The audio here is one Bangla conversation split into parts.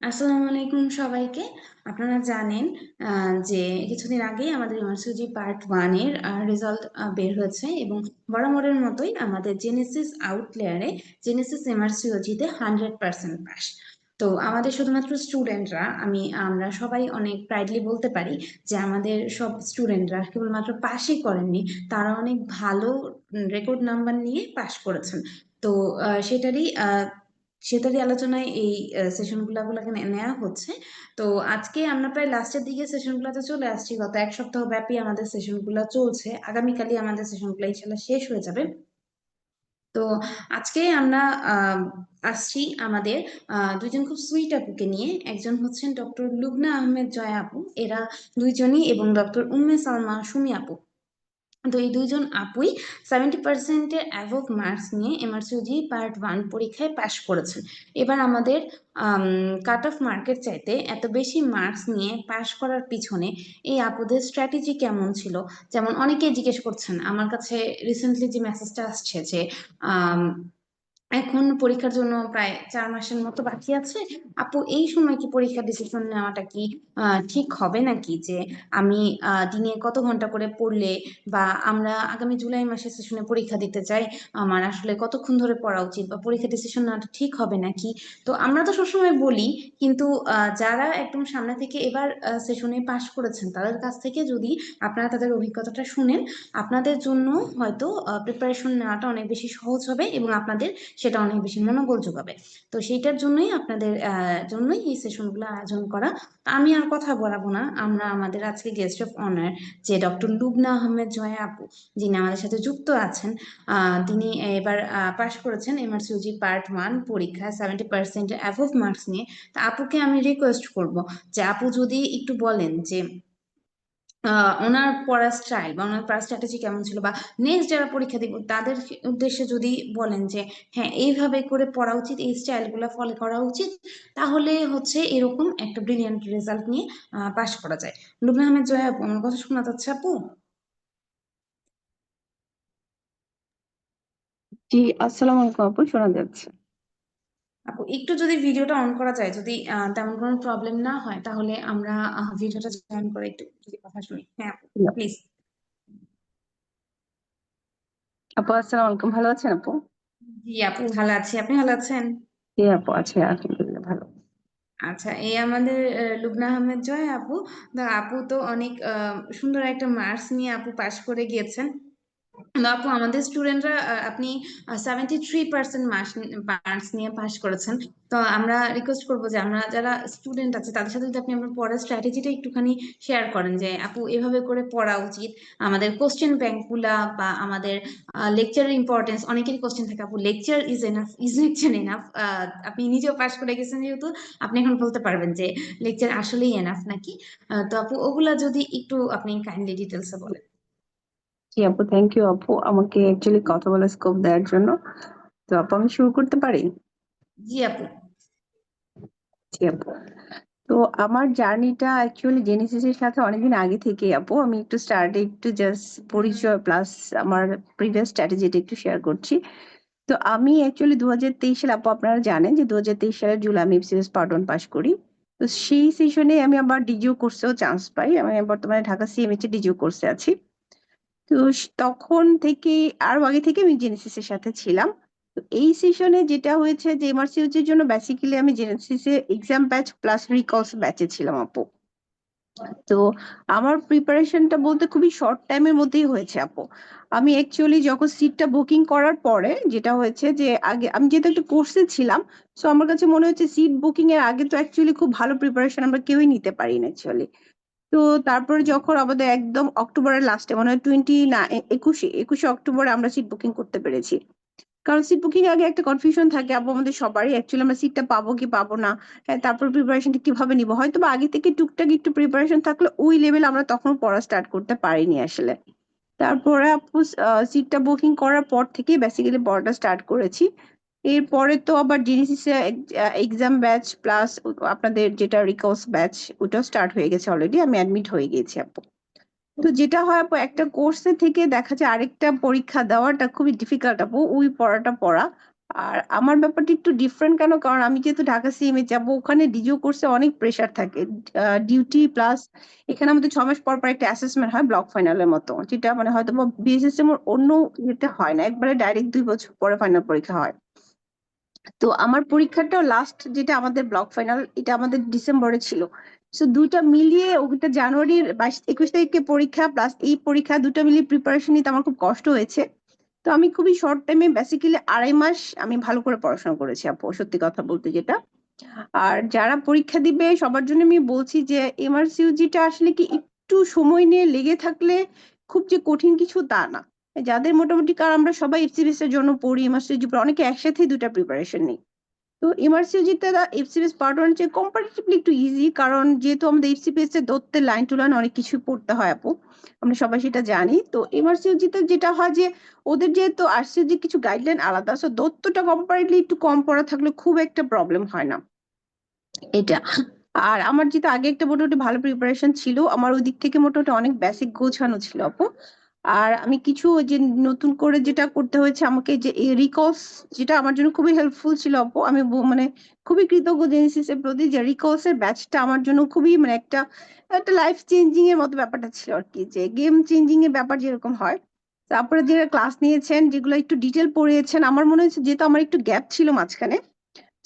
আসসালামু আলাইকুম সবাইকে। আপনারা জানেন যে কিছুদিন আগেই আমাদের ইউনিভার্সিটি পার্ট ওয়ান এর রেজাল্ট বের হয়েছে এবং বরাবরের মতোই আমাদের জেনেসিস আউটলেয়ারে জেনেসিস এমআরসিওজিতে 100% পাস। তো আমাদের শুধুমাত্র স্টুডেন্টরা আমরা সবাই অনেক প্রাইডলি বলতে পারি যে আমাদের সব স্টুডেন্টরা কেবলমাত্র পাশই করেননি, তারা অনেক ভালো রেকর্ড নাম্বার নিয়ে পাশ করেছেন। তো সেটারই আলোচনায় এই সেশনগুলোকে নেওয়া হচ্ছে। তো আজকে আমরা প্রায় লাস্টের দিকে সেশনগুলোতে চলে আসছি। গত এক সপ্তাহ ব্যাপী আমাদের সেশনগুলো চলছে, আগামীকালই আমাদের সেশনগুলো ইনশাল্লাহ শেষ হয়ে যাবে। তো আজকে আমরা আসছি আমাদের দুইজন খুব সুইট আপুকে নিয়ে। একজন হচ্ছেন ডক্টর লুবনা আহমেদ জয়া আপু, এরা দুইজনই, এবং ডক্টর উম্মে সালমা সুমি আপু। তো এই দুইজন আপুই 70%-এর অ্যাভভ মার্কস নিয়ে এমআরসিওজি পার্ট ওয়ান পরীক্ষায় পাশ করেছেন। এবার আমাদের কাট অফ মার্কের চাইতে এত বেশি মার্কস নিয়ে পাশ করার পিছনে এই আপুদের স্ট্র্যাটেজি কেমন ছিল, যেমন অনেকেই জিজ্ঞেস করছেন আমার কাছে। রিসেন্টলি যে মেসেজটা আসছে যে এখন পরীক্ষার জন্য প্রায় 4 মাসের মতো বাকি আছে, আপু এই সময় কি পরীক্ষার ডিসিশন নেওয়াটা কি ঠিক হবে নাকি, যে আমি দিনে কত ঘন্টা করে পড়লে, বা আমরা আগামী জুলাই মাসে সেশনে পরীক্ষা দিতে চাই, আমার আসলে কতক্ষণ ধরে পড়া উচিত, বা পরীক্ষা ডিসিশন নেওয়াটা ঠিক হবে নাকি। তো আমরা তো সবসময় বলি, কিন্তু যারা একদম সামনে থেকে এবার সেশনে পাশ করেছেন তাদের কাছ থেকে যদি আপনারা তাদের অভিজ্ঞতাটা শুনেন, আপনাদের জন্য হয়তো প্রিপারেশন নেওয়াটা অনেক বেশি সহজ হবে এবং আপনাদের সেটা অনেক বেশি মনোবল যোগাবে। তো সেইটার জন্যই আপনাদের জন্যই এই সেশনগুলো আয়োজন করা। আমি আর কথা বলাবো না, আমরা আমাদের আজকে গেস্ট অফ অনার যে ডক্টর লুবনা আহমেদ জয়া আপু, যিনি আমাদের সাথে যুক্ত আছেন, তিনি এবার পাশ করেছেন এমআরসিওজি পার্ট ওয়ান পরীক্ষায় 70% অ্যাভভ মার্কস নিয়ে। তা আপুকে আমি রিকোয়েস্ট করব যে আপু যদি একটু বলেন যে ওনার পড়ার স্টাইল বা ওনার পড়ার স্ট্র্যাটেজি কেমন ছিল, বা নেক্সট যারা পরীক্ষা দিব তাদের উদ্দেশ্যে যদি বলেন যে হ্যাঁ এইভাবে করে পড়া উচিত, এই স্টাইলগুলো ফলো করা উচিত, তাহলে হচ্ছে এরকম একটা ব্রিলিয়ান্ট রেজাল্ট নিয়ে পাশ করা যায়। লুবনা আহমেদ জয়া আপু, আমার কথা শোনা যাচ্ছে আপু? জি, আসসালামু আলাইকুম আপু, শোনা যাচ্ছে। আপু একটু যদি ভিডিওটা অন করা যায়, যদি তেমন কোনো প্রবলেম না হয়, তাহলে আমরা ভিডিওটা জয়েন করে একটু যদি কথা শুনি। হ্যাঁ আপু, প্লিজ। আপু আসসালামু আলাইকুম, ভালো আছেন আপু? জি আপু, ভালো আছি, আপনি ভালো আছেন? জি আপু, আছে আলহামদুলিল্লাহ ভালো। আচ্ছা, এই আমাদের লুবনা আহমেদ জয় আপু। তো আপু তো অনেক সুন্দর একটা মার্কস নিয়ে আপু পাশ করে গিয়েছেন। তো আপু আমাদের স্টুডেন্টরা, আপনি 73% মার্কস নিয়ে পাশ করেছেন। তো আমরা রিকোয়েস্ট করবো যে আমরা যারা স্টুডেন্ট আছে তাদের সাথে যদি আপনি আপনার পড়ার স্ট্র্যাটেজিটা একটুখানি শেয়ার করেন, যে আপু এভাবে করে পড়া উচিত, আমাদের কোশ্চেন ব্যাংক গুলা বা আমাদের লেকচারের ইম্পর্টেন্স। অনেকেরই কোশ্চেন থাকে আপু lecture is enough, is lecture enough. আপনি নিজেও পাশ করে গেছেন যেহেতু, আপনি এখন বলতে পারবেন যে লেকচার আসলেই এনাফ নাকি। তো আপু ওগুলা যদি একটু আপনি কাইন্ডলি ডিটেলসে বলেন। জি আপু, থ্যাংক ইউ আপু আমাকে অ্যাকচুয়ালি কথা বলার স্কোপ দেওয়ার জন্য। তো আপু আমি শুরু করতে পারি? জি আপু। জি আপু। তো আমার জার্নিটা অ্যাকচুয়ালি জেনেসিস এর সাথে অনেকদিন আগে থেকে আপু, আমি একটু স্টার্টে একটু জাস্ট পরিচয় প্লাস আমার প্রিভিয়াস স্ট্র্যাটেজিটা একটু শেয়ার করছি। তো আমি অ্যাকচুয়ালি 2023 সালে, আপু আপনারা জানেন যে 2023 সালের জুলাই আমি এফসিএস পার্ট ওয়ান পাস করি। তো সেই সেশনে আমি আবার ডিজিও কোর্সেও চান্স পাই। আমি বর্তমানে ঢাকা সিএমএইচ এ ডিজিও কোর্সে আছি। তো তখন থেকে আরো আগে থেকে আমি জেনেসিস এর সাথে ছিলাম। তো এই সেশনে যেটা হয়েছে যে এমআরসিইউটি এর জন্য বেসিক্যালি আমি জেনেসিস এর এক্সাম ব্যাচ প্লাস রিকলস ব্যাচে ছিলাম আপু। তো আমার প্রিপারেশনটা বলতে খুবই শর্ট টাইমের মধ্যেই হয়েছে আপু। আমি অ্যাকচুয়ালি যখন সিটটা বুকিং করার পরে যেটা হয়েছে যে আগে আমি যেহেতু একটা কোর্সে ছিলাম, সো আমার কাছে মনে হচ্ছে সিট বুকিং এর আগে তো অ্যাকচুয়ালি খুব ভালো প্রিপারেশন আমরা কেউই নিতে পারি না অ্যাকচুয়ালি। তো তারপরে যখন আমাদের একদম অক্টোবরের লাস্টে, মনে হয় টোয়েন্টি না একুশে একুশে অক্টোবরে আমরা সিট বুকিং করতে পেরেছি। কারণ সিট বুকিং এর আগে একটা কনফিউশন থাকে আপু আমাদের সবারই, অ্যাকচুয়ালি আমরা সিটটা পাবো কি পাবো না। হ্যাঁ, তারপর প্রিপারেশনটা কিভাবে নিবো, হয়তো বা আগে থেকে টুকটাক একটু প্রিপারেশন থাকলে ওই লেভেল আমরা তখন পড়া স্টার্ট করতে পারিনি আসলে। তারপরে আপু সিটটা বুকিং করার পর থেকে বেসিক্যালি পড়াটা স্টার্ট করেছি। এরপরে তো আবার জেনেসিস এক্সাম ব্যাচ প্লাস আপনাদের যেটা রিকোর্স ব্যাচ, ওটাও স্টার্ট হয়ে গেছে অলরেডি, আমি অ্যাডমিট হয়ে গেছি আপু। তো যেটা হয় আপু, একটা কোর্সে থেকে দেখা যায় আরেকটা পরীক্ষা দেওয়াটা খুবই ডিফিকাল্ট আপু, ওই পড়াটা পড়া। আর আমার ব্যাপারটা একটু ডিফারেন্ট কেন, কারণ আমি যেহেতু ঢাকা সিএমএ যাবো, ওখানে ডিজিও কোর্সে অনেক প্রেশার থাকে, ডিউটি প্লাস এখানে আমাদের 6 মাস পর পর একটা অ্যাসেসমেন্ট হয় ব্লক ফাইনালের মতো, যেটা মানে হয়তো বিএসএসএম এর অন্য ইয়েতে হয় না, একবারে ডাইরেক্ট 2 বছর পরে ফাইনাল পরীক্ষা হয়। তো আমার পরীক্ষাটাও লাস্ট যেটা আমাদের ব্লক ফাইনাল, এটা আমাদের ডিসেম্বরে ছিল। তো দুইটা মিলিয়ে ওটা জানুয়ারির 22-21 তারিখে পরীক্ষা, প্লাস এই পরীক্ষা, দুটো মিলিয়ে প্রিপারেশন নিতে আমার খুব কষ্ট হয়েছে। তো আমি খুবই শর্ট টাইমে, বেসিক্যালি 2.5 মাস আমি ভালো করে পড়াশোনা করেছি আপু, সত্যি কথা বলতে যেটা। আর যারা পরীক্ষা দিবে সবার জন্য আমি বলছি যে এমআরসিইউজিটা আসলে কি একটু সময় নিয়ে লেগে থাকলে খুব যে কঠিন কিছু তা না। যাদের মোটামুটি, কারণ আমরা সবাই এফসিবিএস এর জন্য পড়ি, এমআরসিইউজি অনেকে একসাথে দুটা প্রিপারেশন নিই। তো এমআরসিইউজিতে এফসিপিএস পার্ট ওয়ান চেয়ে কম্পারেটিভলি একটু ইজি, কারণ যেহেতু আমাদের এফসিপিএস এর দত্তের লাইন টু লাইন অনেক কিছু পড়তে হয় আপু, আমরা সবাই সেটা জানি। তো এমআরসিইউজিতে যেটা হয় যে ওদের যেহেতু আরসিইউজি কিছু গাইডলাইন আলাদা, সো দত্তটা কম্পারেটিভলি একটু কম পড়া থাকলে খুব একটা প্রবলেম হয় না এটা। আর আমার যেহেতু আগে একটা মোটামুটি ভালো প্রিপারেশন ছিল, আমার ওই দিক থেকে মোটামুটি অনেক বেসিক গোছানো ছিল আপু। আর আমি কিছু ওই যে নতুন করে যেটা করতে হয়েছে আমাকে, যে এই রিকলস, যেটা আমার জন্য খুবই হেল্পফুল ছিল আপু। আমি মানে খুবই কৃতজ্ঞ জেনেসিস এর প্রতি, যে রিকলস এর ব্যাচটা আমার জন্য খুবই মানে একটা একটা লাইফ চেঞ্জিং এর মতো ব্যাপারটা ছিল আর কি, যে গেম চেঞ্জিং এর ব্যাপার যেরকম হয়। তারপরে যে ক্লাস নিয়েছেন, যেগুলো একটু ডিটেল পড়িয়েছেন, আমার মনে হচ্ছে যেহেতু আমার একটু গ্যাপ ছিল মাঝখানে,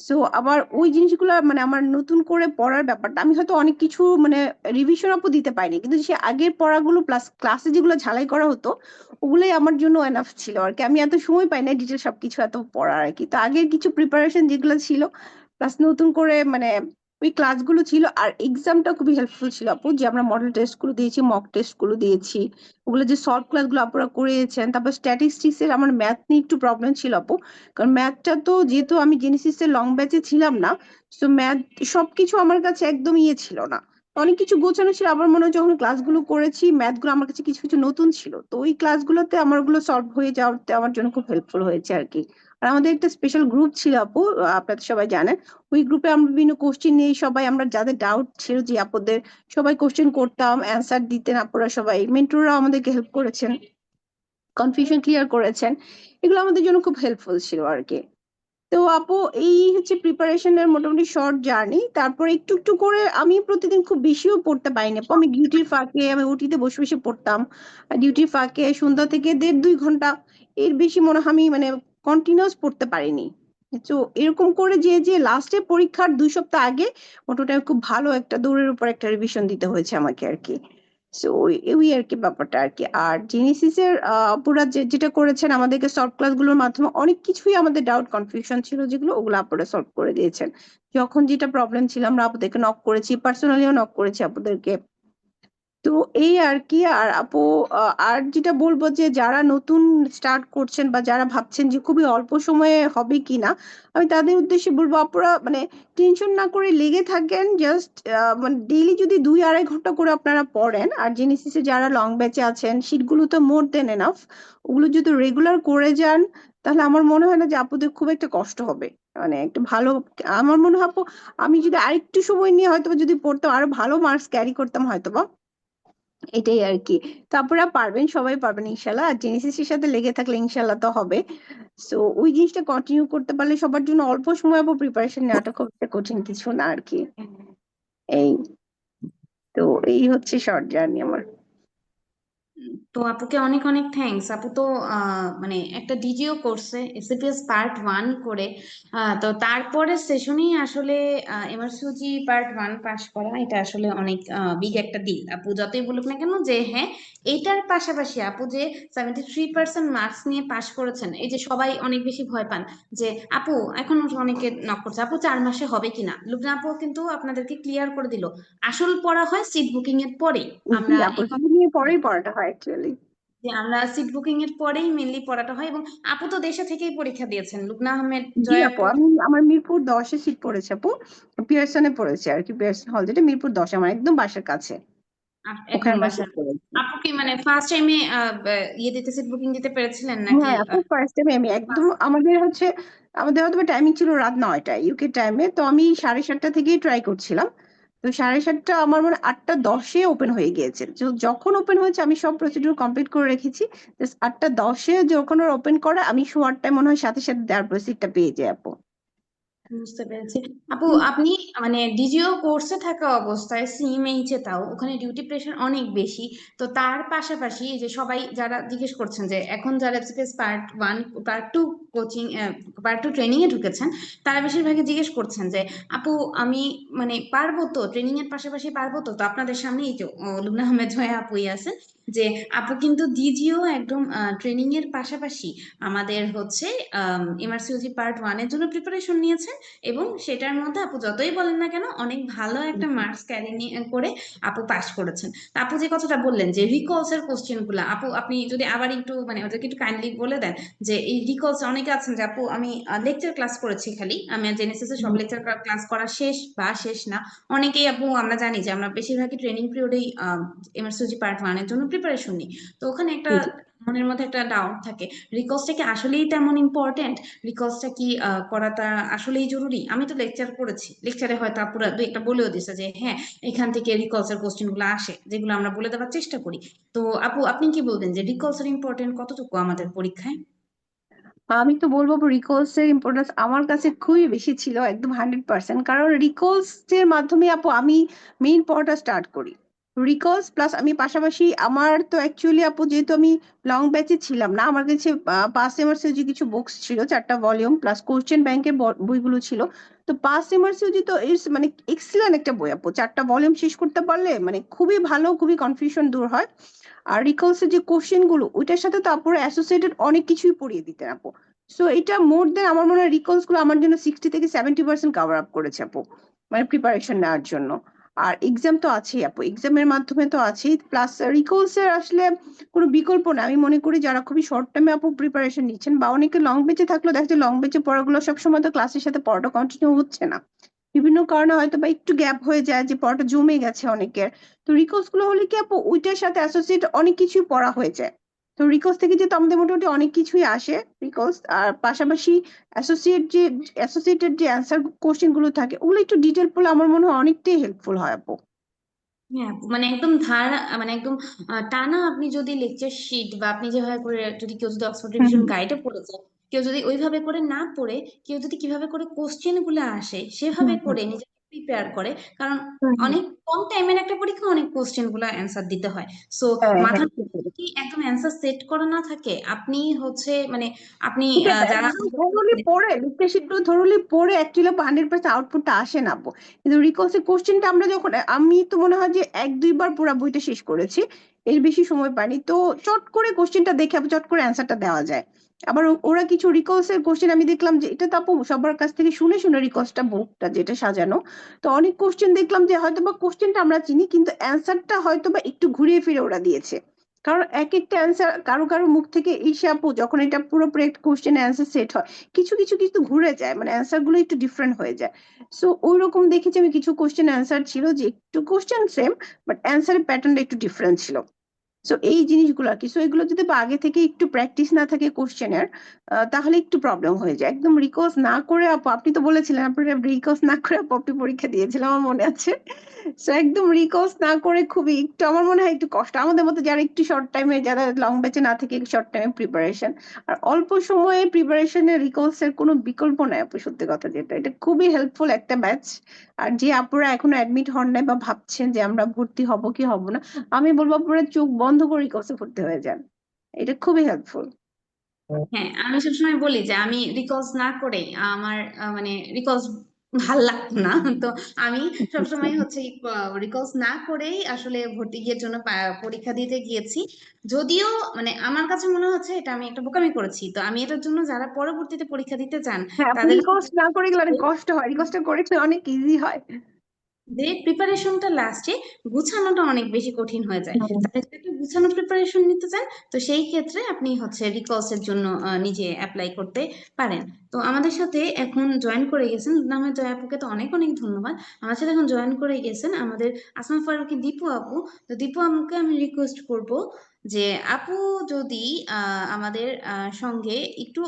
সো আবার ওই জিনিসগুলো মানে আমার নতুন করে পড়ার ব্যাপারটা, আমি হয়তো অনেক কিছু মানে রিভিশন আপও দিতে পারিনি, কিন্তু সে আগের পড়াগুলো প্লাস ক্লাসে যেগুলো ঝালাই করা হতো, ওগুলোই আমার জন্য এনাফ ছিল আর কি। আমি এত সময় পাই না ডিটেল সবকিছু এত পড়ার আর কি। তো আগের কিছু প্রিপারেশন যেগুলো ছিল, প্লাস নতুন করে মানে ওই ক্লাসগুলো ছিল। আর এক্সামটা খুবই হেল্পফুল ছিল আপু, যে আমরা মডেল টেস্ট গুলো দিয়েছি, মক টেস্ট গুলো দিয়েছি, ওগুলো যে সলভ ক্লাসগুলো আপনারা করিয়েছেন। তারপর স্ট্যাটিস্টিক্স এর আমার ম্যাথ নিয়ে একটু প্রবলেম ছিল আপু, কারণ ম্যাথটা তো যেহেতু আমি জেনেসিসের লং ব্যাচে ছিলাম না, তো ম্যাথ সবকিছু আমার কাছে একদম ইয়ে ছিল না, অনেক কিছু গোছানো ছিল। আমার মনে হয় যখন ক্লাসগুলো করেছি, ম্যাথ গুলো আমার কাছে কিছু কিছু নতুন ছিল, তো ওই ক্লাসগুলোতে আমার ওগুলো সলভ হয়ে যাওয়াতে আমার জন্য খুব হেল্পফুল হয়েছে আর কি। আর আমাদের একটা স্পেশাল গ্রুপ ছিল আপু, আপনারা সবাই জানেন। ওই গ্রুপে আমরা বিভিন্ন কোশ্চেন নিয়ে সবাই, আমরা যাদের ডাউট ছিল যে আপুদের, সবাই কোশ্চেন করতাম, অ্যান্সার দিতেন আপুরা, সবাই মেন্টররা আমাদেরকে হেল্প করেছেন, কনফিউশন ক্লিয়ার করেছেন। এগুলো আমাদের জন্য খুব হেল্পফুল ছিল আর কি। তো আপু, এই হচ্ছে প্রিপারেশনের মোটামুটি শর্ট জার্নি। তারপর একটু একটু করে, আমি প্রতিদিন খুব বেশিও পড়তে পারিনি আপু, আমি ডিউটির ফাঁকে আমি ওটিতে বসে বসে পড়তাম। ডিউটির ফাঁকে সন্ধ্যা থেকে 1.5-2 ঘন্টা, এর বেশি মনে হয় আমি মানে কন্টিনিউয়াস পড়তে পারিনি। তো এরকম করে যে যে লাস্টে পরীক্ষার 2 সপ্তাহ আগে মোটামুটি আমি খুব ভালো একটা দৌড়ের উপর একটা রিভিশন দিতে হয়েছে আমাকে আর কি। সো ওই আর কি ব্যাপারটা আর কি। আর জেনেসিস এর আপুরা যেটা করেছেন, আমাদেরকে সলভ ক্লাস গুলোর মাধ্যমে অনেক কিছুই আমাদের ডাউট কনফিউশন ছিল, যেগুলো ওগুলো আপুরা সলভ করে দিয়েছেন। যখন যেটা প্রবলেম ছিল আমরা আপুদেরকে নক করেছি, পার্সোনালিও নক করেছি আপুদেরকে। তো এই আর কি। আর আপু, আর যেটা বলবো, যে যারা নতুন স্টার্ট করছেন বা যারা ভাবছেন যে খুবই অল্প সময়ে হবে কিনা, আমি তাদের উদ্দেশ্যে বলবো আপনারা মানে টেনশন না করে লেগে থাকেন। জাস্ট মানে ডেইলি যদি 2-2.5 ঘন্টা করে আপনারা পড়েন, আর জেনেসিসে যারা লং ব্যাচে আছেন শীটগুলো তো মোর দেন এনাফ, ওগুলো যদি রেগুলার করে যান, তাহলে আমার মনে হয় না যে আপুদের খুব একটা কষ্ট হবে। মানে একটু ভালো, আমার মনে হয় আপু, আমি যদি আরেকটু সময় নিয়ে হয়তো যদি পড়তাম, আরো ভালো মার্কস ক্যারি করতাম হয়তোবা। এটাই আর কি। তো আপনারা পারবেন, সবাই পারবেন ইনশাল্লাহ। আর জেনেসিস এর সাথে লেগে থাকলে ইনশাল্লাহ তো হবে। সো ওই জিনিসটা কন্টিনিউ করতে পারলে সবার জন্য অল্প সময় প্রিপারেশন নেওয়াটা খুব একটা কঠিন কিছু না আর কি। এই, তো এই হচ্ছে শর্ট জার্নি আমার। তো আপুকে অনেক অনেক থ্যাঙ্কস। আপু তো মানে একটা ডিজিও করছে এসিপিএস পার্ট ওয়ান করে, তো তারপরে সেশনেই আসলে এমআরসিওজি পার্ট ওয়ান পাশ করা, এটা আসলে অনেক বিগ একটা ডিল। আপু যতই বলুক না কেন যে হ্যাঁ, এটার পাশাপাশি আপু যে 73% মার্কস নিয়ে পাশ করেছেন, এই যে সবাই অনেক বেশি ভয় পান যে আপু, এখন অনেকে নক করছে আপু 4 মাসে হবে কিনা, লুবনা আপু কিন্তু আপনাদেরকে ক্লিয়ার করে দিল আসল পড়া হয় সিট বুকিং এর পরে। জি আমরা আপু, এখন শুধু নিয়ে পরেই পড়াটা হয় অ্যাকচুয়ালি। যে আমরা সিট বুকিং এর পরেই মেনলি পড়াটা হয়। এবং আপু তো দেশে থেকেই পরীক্ষা দিয়েছেন, লুবনা আহমেদ, জি জয়া আপু, আপু। আমি আমার মিরপুর 10-এ সিট পড়েছে আপু, পিয়ারসনে পড়েছে আর কি, পিয়ারসন হল যেটা মিরপুর 10, আমার একদম বাসার কাছে, ওখানে একদম আমার বাসার। সিট পড়েছে। আপু কি মানে ফার্স্ট টাইমে ইয়ে দিতে সিট বুকিং দিতে পেরেছিলেন নাকি? হ্যাঁ আপু, ফার্স্ট টাইমে আমি একদম, আমাদের হচ্ছে আমাদের হয়তো টাইমিং ছিল রাত 9টায় ইউকে টাইমে, তো আমি 7:30 থেকেই ট্রাই করছিলাম। তো 7:30 আমার মনে হয় 8:10 ওপেন হয়ে গিয়েছে। যখন ওপেন হয়েছে আমি সব প্রসিডিউর কমপ্লিট করে রেখেছি। জাস্ট 8:10 যখন ওরা ওপেন করে আমি শোয়ারটাই মনে হয় সাথে সাথে তারপরে সিটটা পেয়ে যাই আপু। বুঝতে পেরেছি। আপু আপনি মানে ডিজিও কোর্সে থাকা অবস্থায় সিএমএইচে তাও ওখানে ডিউটি প্রেশার অনেক বেশি। তো তার পাশাপাশি এই যে সবাই যারা জিজ্ঞেস করছেন যে এখন যারা FCPS part 1 part 2 coaching part 2 training এ ঢুকেছেন, তারা বেশিরভাগই জিজ্ঞেস করছেন যে আপু আমি মানে পারবো তো, ট্রেনিং এর পাশাপাশি পারবো তো? তো আপনাদের সামনে এই যে লুবনা আহমেদ জয়া আপুই আছেন, যে আপু কিন্তু ডিজিও একদম ট্রেনিং এর পাশাপাশি আমাদের হচ্ছে এমআরসিওজি পার্ট 1 এর জন্য প্রিপারেশন নিয়েছেন, এবং সেটার মধ্যে আপু যতই বলেন না কেন অনেক ভালো একটা মার্কস ক্যারি করে আপু পাস করেছেন। তা আপু যে কথাটা বললেন যে রিকলস এর কোশ্চেন গুলা, আপু আপনি যদি আবার একটু মানে ওদেরকে একটু কাইন্ডলি বলে দেন যে এই রিকলস অনেকে আছেন যে আপু আমি লেকচার ক্লাস করেছি, খালি আমি জেনেসিস এর সব লেকচার ক্লাস করা শেষ বা শেষ না। অনেকেই আপু আমরা জানি যে আমরা বেশিরভাগই ট্রেনিং পিরিয়ডেই এমআরসিওজি পার্ট 1 এর জন্য প্রিপারেশন নিই। তো ওখানে একটা জি, জি। মনের মধ্যে একটা ডাউট থাকে, রিকলসটা কি আসলেই তেমন ইম্পর্টেন্ট? রিকলসটা কি করাটা আসলেই জরুরি? আমি তো লেকচার করেছি, লেকচারে হয়তো আপুরা দু একটা বলেও দিছে যে হ্যাঁ এখান থেকে রিকলস এর কোশ্চেন গুলো আসে, যেগুলো আমরা বলে দেওয়ার চেষ্টা করি। তো আপু আপনি কি বলবেন যে রিকলস এর ইম্পর্টেন্ট কতটুকু আমাদের পরীক্ষায়? আমি তো বলবো রিকোর্স এর ইম্পর্টেন্স আমার কাছে খুবই বেশি ছিল, একদম 100%। কারণ রিকোর্স এর মাধ্যমে আপু আমি মেইন পড়াটা স্টার্ট করি। রিকোর্স প্লাস আমি পাশাপাশি আমার তো অ্যাকচুয়ালি আপু যেহেতু আমি লং ব্যাচে ছিলাম না, আমার কাছে পাস এমআরসিওজি কিছু বুকস ছিল, 4টা ভলিউম প্লাস কোশ্চেন ব্যাংকের বইগুলো ছিল। তো পাস এমআরসিওজি তো ইটস মানে এক্সিলেন্ট একটা বই আপু, 4টা ভলিউম শেষ করতে পারলে মানে খুবই ভালো, খুবই কনফিউশন দূর হয়। আর রিকলসের যে কোশ্চেন গুলো ওইটার সাথে তো আপুরা অ্যাসোসিয়েটেড অনেক কিছুই পড়িয়ে দিতেন আপু। সো এটা মোর দেন আমার মনে হয় রিকলস গুলো আমার জন্য 60 থেকে 70% কভার আপ করেছে আপু, মানে প্রিপারেশন নেওয়ার জন্য। আর এক্সাম তো আছেই আপু, এক্সামের মাধ্যমে তো আছেই, প্লাস রিকলস এর আসলে কোনো বিকল্প না আমি মনে করি। যারা খুবই শর্ট টার্মে আপু প্রিপারেশন নিচ্ছেন বা অনেকে লং বেঁচে থাকলেও দেখা যায় লং বেঁচে পড়াগুলো সবসময় তো ক্লাসের সাথে পড়াটা কন্টিনিউ হচ্ছে না, বিভিন্ন কারণে হয়তো বা একটু গ্যাপ হয়ে যায়, যে পড়াটা জমে গেছে অনেকের। তো রিকোর্স গুলো হলে কি আপু ওইটার সাথে অ্যাসোসিয়েট অনেক কিছুই পড়া হয়ে যায়। তো রিকোর্স থেকে যেহেতু আমাদের মোটামুটি অনেক কিছুই আসে রিকোর্স, আর পাশাপাশি অ্যাসোসিয়েটেড যে অ্যান্সার কোশ্চেন গুলো থাকে ওগুলো একটু ডিটেল পড়লে আমার মনে হয় অনেকটাই হেল্পফুল হয় আপু। হ্যাঁ মানে একদম ধারা মানে একদম টানা আপনি যদি লেকচার শিট বা আপনি যেভাবে করে, যদি কেউ যদি অক্সফোর্ড হুম রিভিশন হুম গাইডে পড়েছে, কেউ যদি ওইভাবে করে না পড়ে, কেউ যদি কিভাবে করে কোশ্চেন গুলো আসে হুম সেভাবে হুম করে নিজেকে প্রিপেয়ার করে, কারণ হুম হুম। অনেক কম টাইমের একটা পরীক্ষা, অনেক কোশ্চেন গুলো অ্যান্সার দিতে হয়। সো হ্যাঁ হ্যাঁ, মাথার ঠিক মধ্যে বলেছেন। যদি একদম অ্যান্সার সেট করা না থাকে, আপনি হচ্ছে মানে আপনি ওটা তো যারা একদম থরলি পড়ে লিখতে শিখলো, থরলি পড়ে অ্যাকচুয়ালি 100% আউটপুটটা আসে না আপু। কিন্তু রিকলসের কোশ্চেনটা আমরা যখন আমি তো মনে হয় যে 1-2 বার পুরো বইটা শেষ করেছি, এর বেশি সময় পাইনি, তো চট করে কোশ্চেনটা দেখে আবার চট করে অ্যান্সারটা দেওয়া যায়। আবার ওরা কিছু রিকলসের কোশ্চেন আমি দেখলাম যে এটা তো আপু সবার কাছ থেকে শুনে শুনে রিকলসটা বুকটা যেটা সাজানো, তো অনেক কোশ্চেন দেখলাম যে হয়তো বা কোশ্চেনটা আমরা চিনি কিন্তু অ্যান্সারটা হয়তো বা একটু ঘুরিয়ে ফিরে ওরা দিয়েছে। কারণ এক একটা অ্যান্সার কারো কারো মুখ থেকে এসে আপু যখন এটা পুরোপুরি একটা কোশ্চেন অ্যান্সার সেট হয়, কিছু কিছু কিন্তু ঘুরে যায়, মানে অ্যান্সার গুলো একটু ডিফারেন্ট হয়ে যায়। সো ওই রকম দেখেছি আমি, কিছু কোশ্চেন অ্যান্সার ছিল যে একটু কোশ্চেন সেম বাট অ্যান্সারের প্যাটার্নটা একটু ডিফারেন্ট ছিল। সো এই জিনিসগুলো আর কি, সো এগুলো যদি বা আগে থেকে একটু প্র্যাকটিস না থাকে কোশ্চেনের, তাহলে একটু প্রবলেম হয়ে যায়। একদম রিকোর্স না করে আপু, আপনি তো বলেছিলেন আপনি রিকোর্স না করে আপু আপনি পরীক্ষা দিয়েছিলাম আমার মনে আছে। সো একদম রিকোর্স না করে খুবই একটু আমার মনে হয় একটু কষ্ট আমাদের মতো যারা একটু শর্ট টাইমে, যারা লং ব্যাচে না থেকে শর্ট টাইমে প্রিপারেশন, আর অল্প সময়ে প্রিপারেশনের রিকোর্স এর কোনো বিকল্প নাই আপু, সত্যি কথা যেটা, এটা খুবই হেল্পফুল একটা ব্যাচ। আর যে আপুরা এখনো অ্যাডমিট হন নাই বা ভাবছেন যে আমরা ভর্তি হব কি হব না, আমি বলবো আপনারা চোখ বন্ধ করে কোর্সে ভর্তি হয়ে যান, এটা খুবই হেল্পফুল। হ্যাঁ আমি সবসময় বলি যে আমি রিকলস না করেই আমার মানে রিকলস ভাল লাগতো না। তো আমি সবসময় হচ্ছে রিকলস না করেই আসলে ভর্তি গিয়ে জন্য পরীক্ষা দিতে গিয়েছি। যদিও মানে আমার কাছে মনে হচ্ছে এটা আমি একটা বোকামি করেছি, তো আমি এটার জন্য যারা পরবর্তীতে পরীক্ষা দিতে চান হ্যাঁ, আপু তাদের রিকোয়েস্ট না করে গেলে অনেক কষ্ট হয়, রিকোয়েস্টটা করে অনেক ইজি হয়। যে প্রিপারেশনটা লাস্টে গুছানোটা অনেক বেশি কঠিন হয়ে যায়। হুম। তাহলে যদি একটা গুছানো প্রিপারেশন নিতে চান, তো সেই ক্ষেত্রে আপনি হচ্ছে রিকলস এর জন্য নিজে অ্যাপ্লাই করতে পারেন। তো আমাদের সাথে এখন জয়েন করে গেছেন নামে জয় আপুকে, তো অনেক অনেক ধন্যবাদ। আমার সাথে এখন জয়েন করে গেছেন আমাদের আসমা ফারুকী দীপু আপু। তো দীপু আপুকে আমি রিকোয়েস্ট করব যে আপু যদি আমাদের সঙ্গে একটু